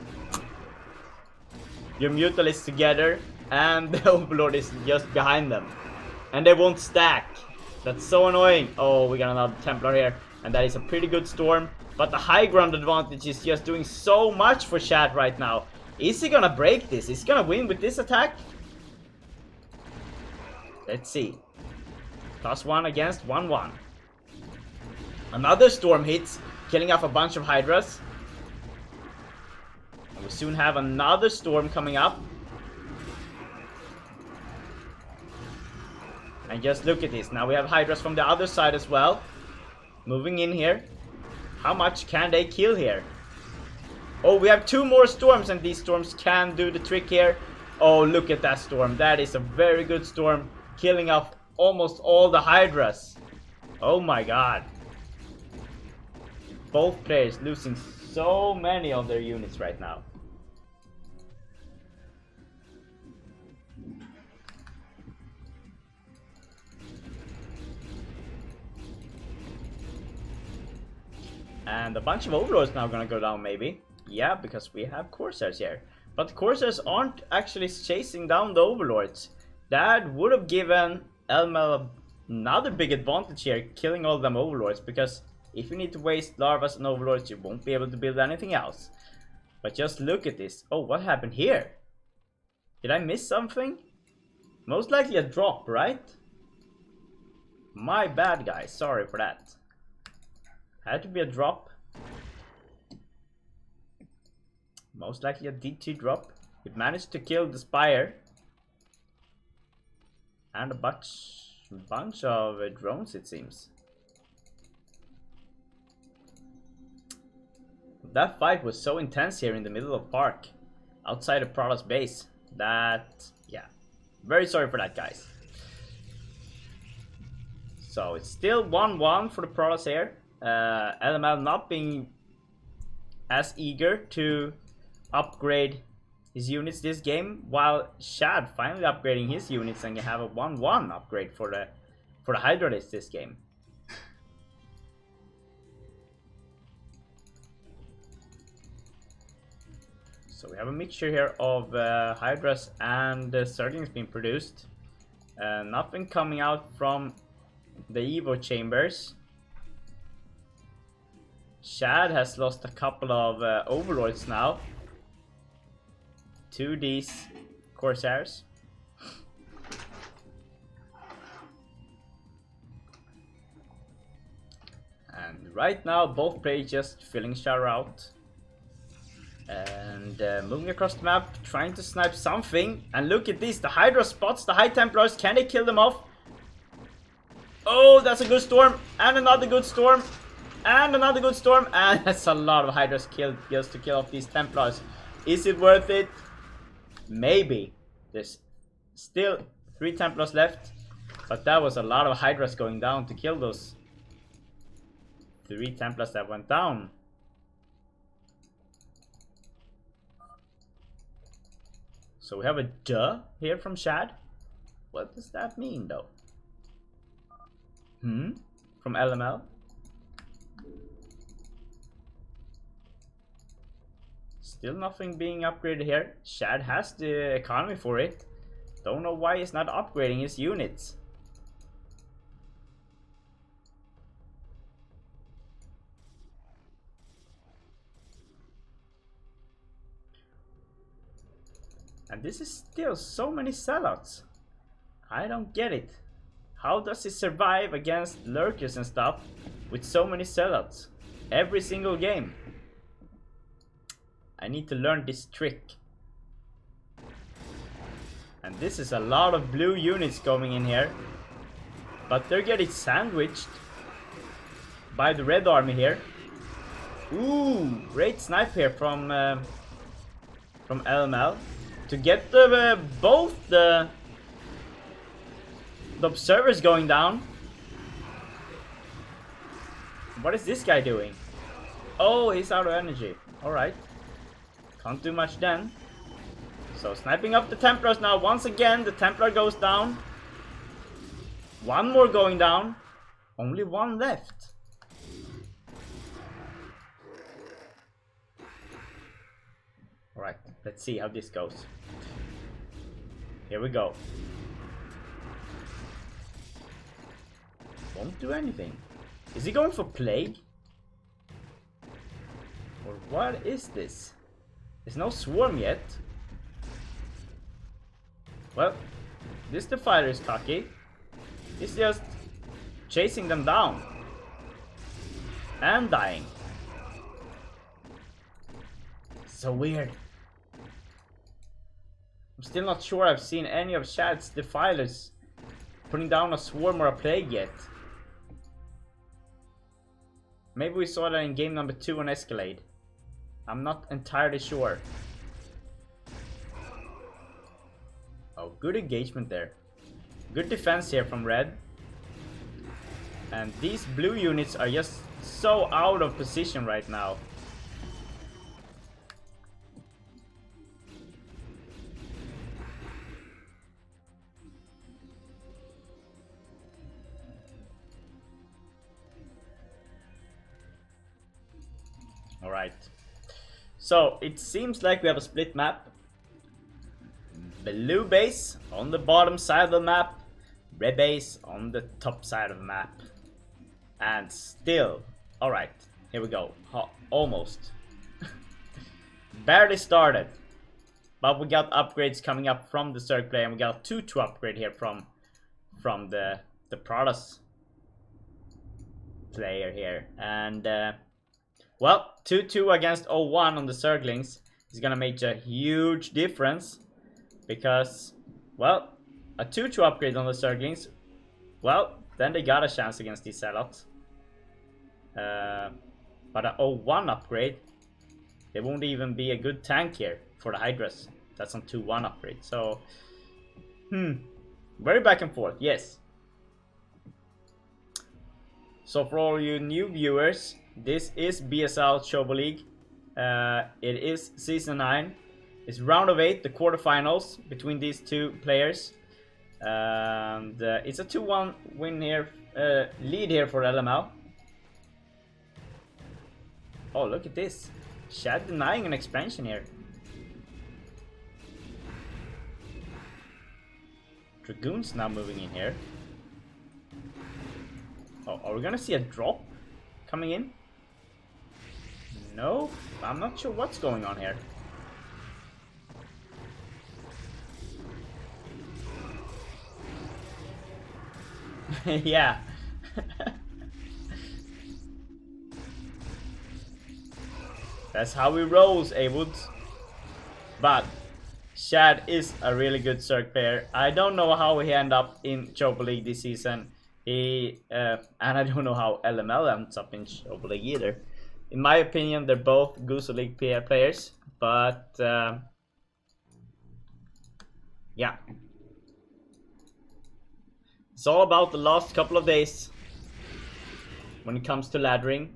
Mutalisks together and the Overlord is just behind them. And they won't stack. That's so annoying. Oh, we got another Templar here. And that is a pretty good storm. But the high ground advantage is just doing so much for Shad right now. Is he gonna break this? Is he gonna win with this attack? Let's see. +1 against 1-1. Another storm hits, killing off a bunch of Hydras. And we'll soon have another storm coming up. And just look at this. Now we have Hydras from the other side as well. Moving in here. How much can they kill here? Oh, we have 2 more storms, and these storms can do the trick here. Oh, look at that storm. That is a very good storm. Killing off almost all the Hydras. Oh my god. Both players losing so many of their units right now. And a bunch of Overlords now gonna go down maybe. Yeah, because we have Corsairs here. But Corsairs aren't actually chasing down the Overlords. That would have given Elmel another big advantage here, killing all them Overlords. Because if you need to waste Larvas and Overlords, you won't be able to build anything else. But just look at this. Oh, what happened here? Did I miss something? Most likely a drop, right? My bad, guys. Sorry for that. Had to be a drop. Most likely a D2 drop. It managed to kill the Spire. And a bunch of drones, it seems. That fight was so intense here in the middle of park. Outside of Prada's base. That, yeah. Very sorry for that, guys. So it's still 1-1 for the Protoss here. LML not being as eager to upgrade his units this game, while Shad finally upgrading his units and you have a 1-1 upgrade for the Hydralists this game. So we have a mixture here of Hydras and Zerglings being produced. Nothing coming out from the Evo chambers. Shad has lost a couple of Overlords now to these Corsairs. And right now both players just filling each other out. And moving across the map, trying to snipe something. And look at this, the Hydra spots the High Templars. Can they kill them off? Oh, that's a good storm. And another good storm. And another good storm. And that's a lot of Hydras killed just to kill off these Templars. Is it worth it? Maybe. There's still 3 Templars left. But that was a lot of Hydras going down to kill those 3 Templars that went down. So we have a duh here from Shad. What does that mean though? From LML? Still nothing being upgraded here. Shad has the economy for it. Don't know why he's not upgrading his units. And this is still so many sellouts. I don't get it. How does he survive against lurkers and stuff with so many sellouts? Every single game. I need to learn this trick. And this is a lot of blue units coming in here. But they're getting sandwiched by the red army here. Ooh, great snipe here from LML. To get the both the observers going down. What is this guy doing? Oh, he's out of energy. Alright. Can't do much then. So sniping up the Templars now. Once again, the Templar goes down. One more going down. Only one left. Alright, let's see how this goes. Here we go. Won't do anything. Is he going for Plague? Or what is this? There's no Swarm yet. Well, this Defiler is cocky. He's just chasing them down. And dying. So weird. I'm still not sure I've seen any of Shad's Defilers putting down a Swarm or a Plague yet. Maybe we saw that in game number 2 on Escalade. I'm not entirely sure. Oh, good engagement there. Good defense here from red. And these blue units are just so out of position right now. Alright. So it seems like we have a split map. Blue base on the bottom side of the map, red base on the top side of the map. And still, alright, here we go. Almost. Barely started. But we got upgrades coming up from the Zerg player, and we got a 2-2 upgrade here from the Protoss player here. And well, 2-2 against 0-1 on the Zerglings is gonna make a huge difference. Because, well, a 2-2 upgrade on the Zerglings, well, then they got a chance against these sellouts. But a 0-1 upgrade, they won't even be a good tank here for the Hydras. That's on 2-1 upgrade. So, very back and forth, yes. So for all you new viewers, this is BSL Chobo League. It is Season 9. It's round of 8, the quarterfinals between these two players. And it's a 2-1 win here, lead here for LML. Oh, look at this. Shad denying an expansion here. Dragoons now moving in here. Oh, are we gonna see a drop coming in? No, I'm not sure what's going on here. Yeah. That's how he rolls, A-Woods. But Shad is a really good Zerg player. I don't know how he ended up in Chobo League this season. And I don't know how LML ends up in Chobo League either. In my opinion, they're both Guso League players. But yeah. It's all about the last couple of days when it comes to laddering.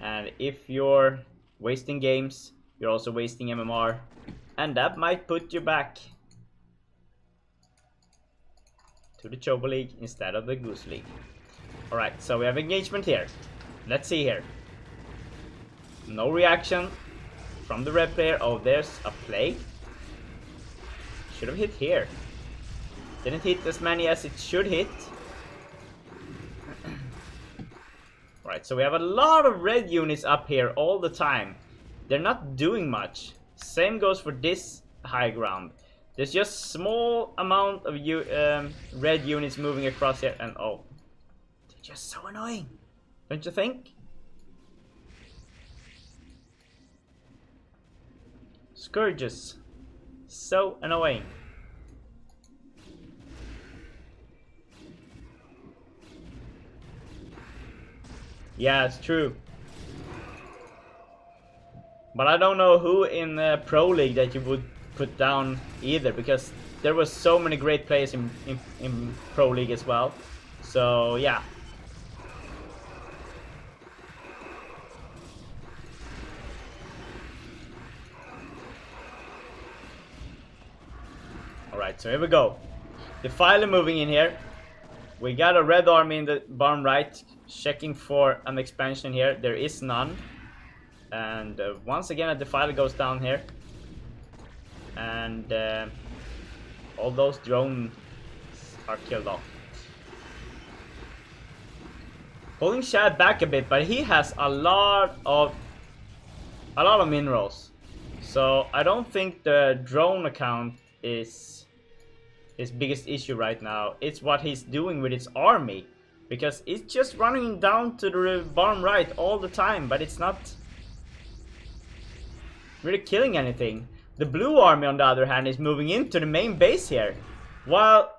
And if you're wasting games, you're also wasting MMR. And that might put you back to the Chobo League instead of the Goose League. Alright, so we have engagement here. Let's see here. No reaction from the red player. Oh, there's a Plague. Should have hit here. Didn't hit as many as it should hit. Right, so we have a lot of red units up here all the time. They're not doing much. Same goes for this high ground. There's just small amount of red units moving across here, and oh, they're just so annoying, don't you think? Scourges, so annoying. Yeah, it's true. But I don't know who in Pro League that you would put down either, because there were so many great players in Pro League as well. So yeah. Alright, so here we go. Defiler moving in here. We got a red army in the bottom right, checking for an expansion here. There is none. And once again a Defiler goes down here. And all those drones are killed off. Pulling Shad back a bit, but he has a lot of minerals. So I don't think the drone account is his biggest issue right now. It's what he's doing with his army, because it's just running down to the bottom right all the time, but it's not really killing anything. The blue army on the other hand is moving into the main base here, while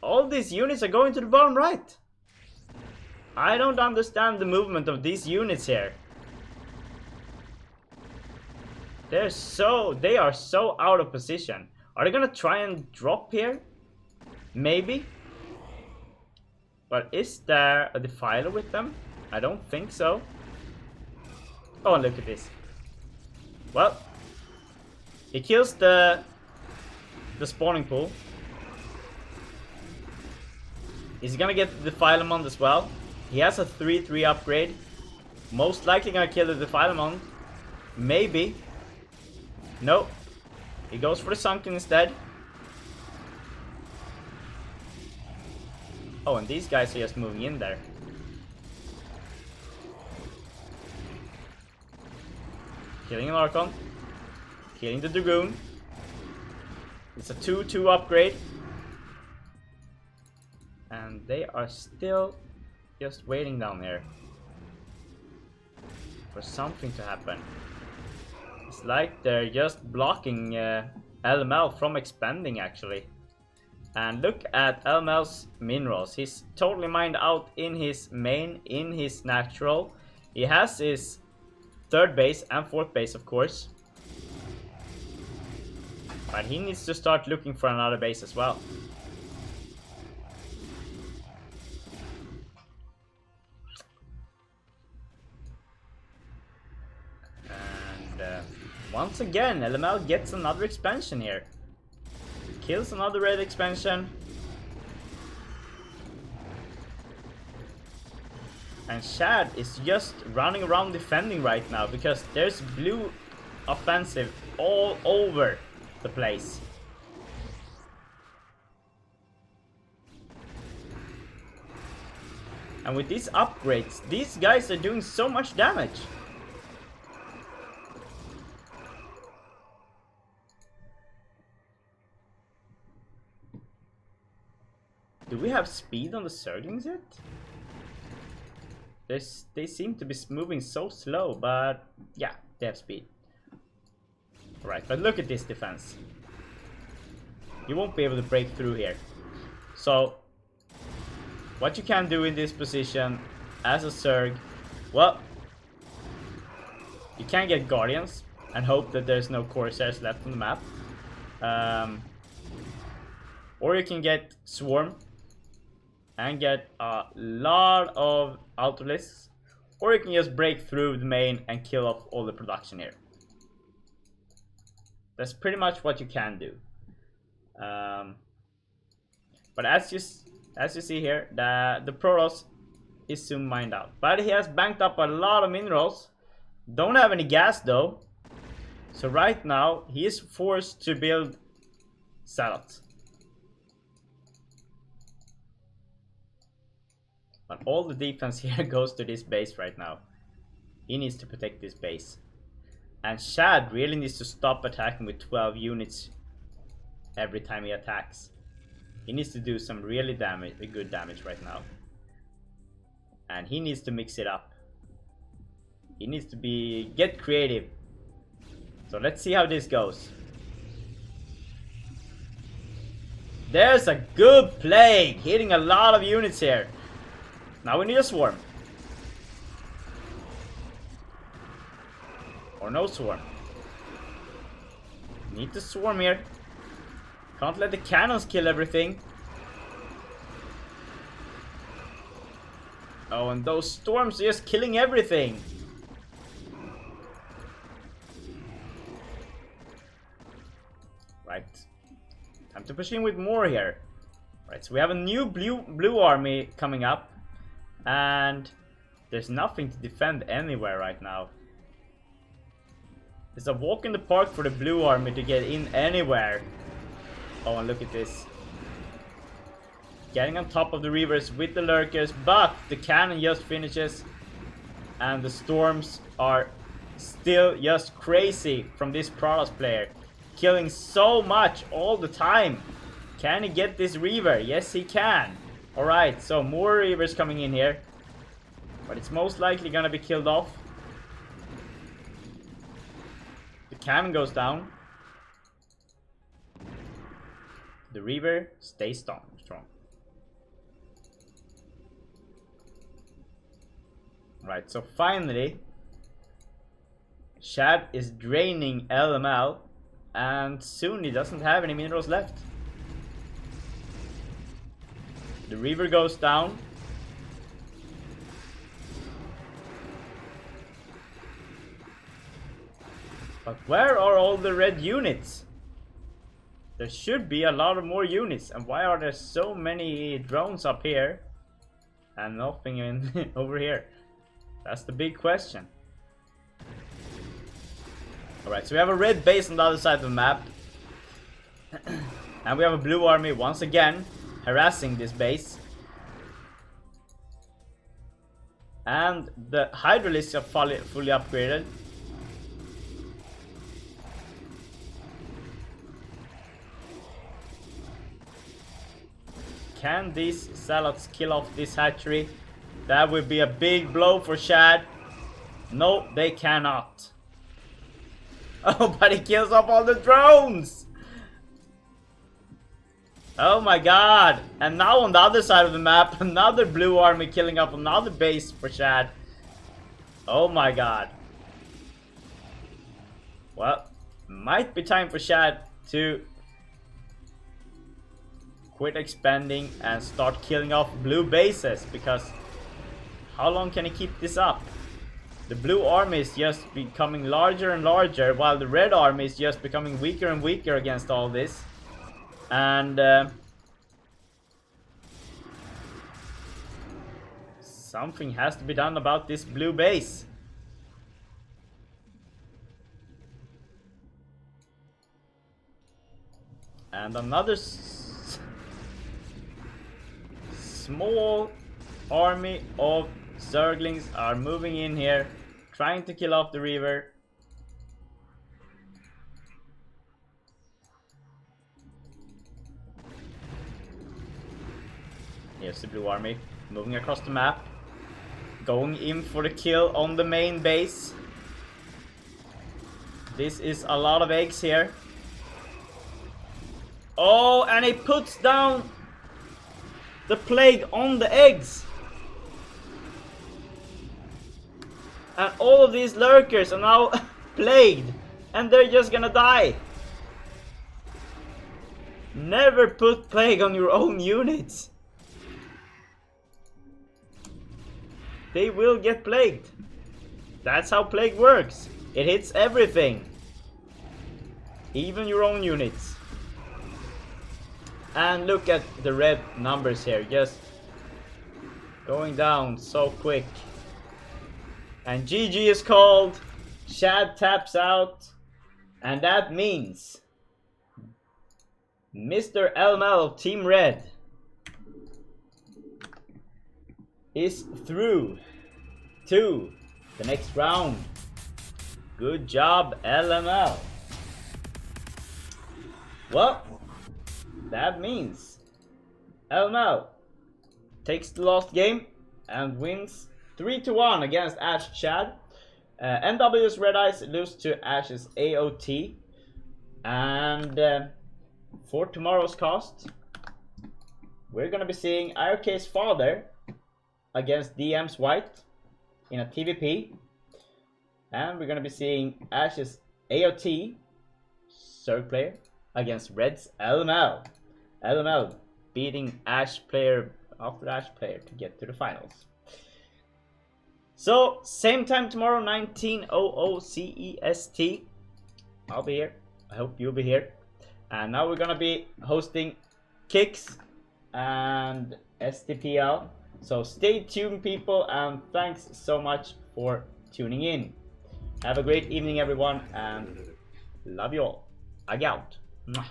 all these units are going to the bottom right. I don't understand the movement of these units here. They are so out of position. Are they gonna try and drop here? Maybe. But is there a Defiler with them? I don't think so. Oh, and look at this. Well, he kills the spawning pool. He's gonna get the Defilemon as well. He has a 3/3 upgrade. Most likely gonna kill the Defilemon. Maybe. Nope. He goes for the Sunken instead. Oh, and these guys are just moving in there. Killing an Archon. Killing the Dragoon. It's a 2/2 upgrade. And they are still just waiting down here for something to happen. It's like they're just blocking LML from expanding actually. And look at LML's minerals. He's totally mined out in his main, in his natural. He has his 3rd base and 4th base of course. But he needs to start looking for another base as well. Once again, LML gets another expansion here. Kills another red expansion. And Shad is just running around defending right now, because there's blue offensive all over the place. And with these upgrades, these guys are doing so much damage. Do we have speed on the Zerglings yet? They seem to be moving so slow, but yeah, they have speed. Alright, but look at this defense. You won't be able to break through here. So, what you can do in this position as a Zerg, well, you can get Guardians and hope that there's no Corsairs left on the map. Or you can get Swarm and get a lot of Autolisks, or you can just break through the main and kill off all the production here. That's pretty much what you can do. But as you see here, the Protoss is soon mined out. But he has banked up a lot of minerals. Don't have any gas though. So right now he is forced to build Salad. But all the defense here goes to this base right now. He needs to protect this base. And Shad really needs to stop attacking with 12 units every time he attacks. He needs to do some really good damage right now. And he needs to mix it up. He needs to get creative. So let's see how this goes. There's a good plague, hitting a lot of units here. Now we need a swarm. Or no swarm. Need to swarm here. Can't let the cannons kill everything. Oh, and those storms are just killing everything. Right. Time to push in with more here. Right, so we have a new blue army coming up. And there's nothing to defend anywhere right now. It's a walk in the park for the blue army to get in anywhere. Oh, and look at this. Getting on top of the reavers with the lurkers, but the cannon just finishes. And the storms are still just crazy from this Protoss player. Killing so much all the time. Can he get this reaver? Yes, he can. Alright, so more reavers coming in here. But it's most likely gonna be killed off. The cannon goes down. The reaver stays strong. Right, so finally Shad is draining LML, and soon he doesn't have any minerals left. The reaver goes down. But where are all the red units? There should be a lot of more units, and why are there so many drones up here and nothing in over here? That's the big question. Alright, so we have a red base on the other side of the map. And we have a blue army once again harassing this base. And the hydralisks are fully upgraded. Can these salads kill off this hatchery? That would be a big blow for Shad. No, they cannot. Oh, but he kills off all the drones! Oh my god! And now on the other side of the map, another blue army killing off another base for Shad. Oh my god. Well, might be time for Shad to quit expanding and start killing off blue bases, because how long can he keep this up? The blue army is just becoming larger and larger, while the red army is just becoming weaker and weaker against all this. And something has to be done about this blue base. And another small army of Zerglings are moving in here, trying to kill off the reaver. Here's the blue army moving across the map, going in for the kill on the main base. This is a lot of eggs here. Oh, and he puts down the plague on the eggs. And all of these lurkers are now plagued, and they're just gonna die. Never put plague on your own units. They will get plagued. That's how plague works. It hits everything, even your own units. And look at the red numbers here, just going down so quick. And GG is called. Shad taps out. And that means Mr. LML of Team Red is through to the next round. Good job, LML. Well, that means LML takes the last game and wins 3-1 against Ash Chad. NW's Red Eyes lose to Ash's AOT. And for tomorrow's cast, we're gonna be seeing IRK's father against DM's White in a TVP. And we're gonna be seeing Ash's AOT, Zerg player, against Red's LML. LML beating Ash player after Ash player to get to the finals. So, same time tomorrow, 19:00 CEST. I'll be here. I hope you'll be here. And now we're gonna be hosting Kicks and STPL. So stay tuned, people, and thanks so much for tuning in. Have a great evening, everyone, and love you all. I out. Mwah.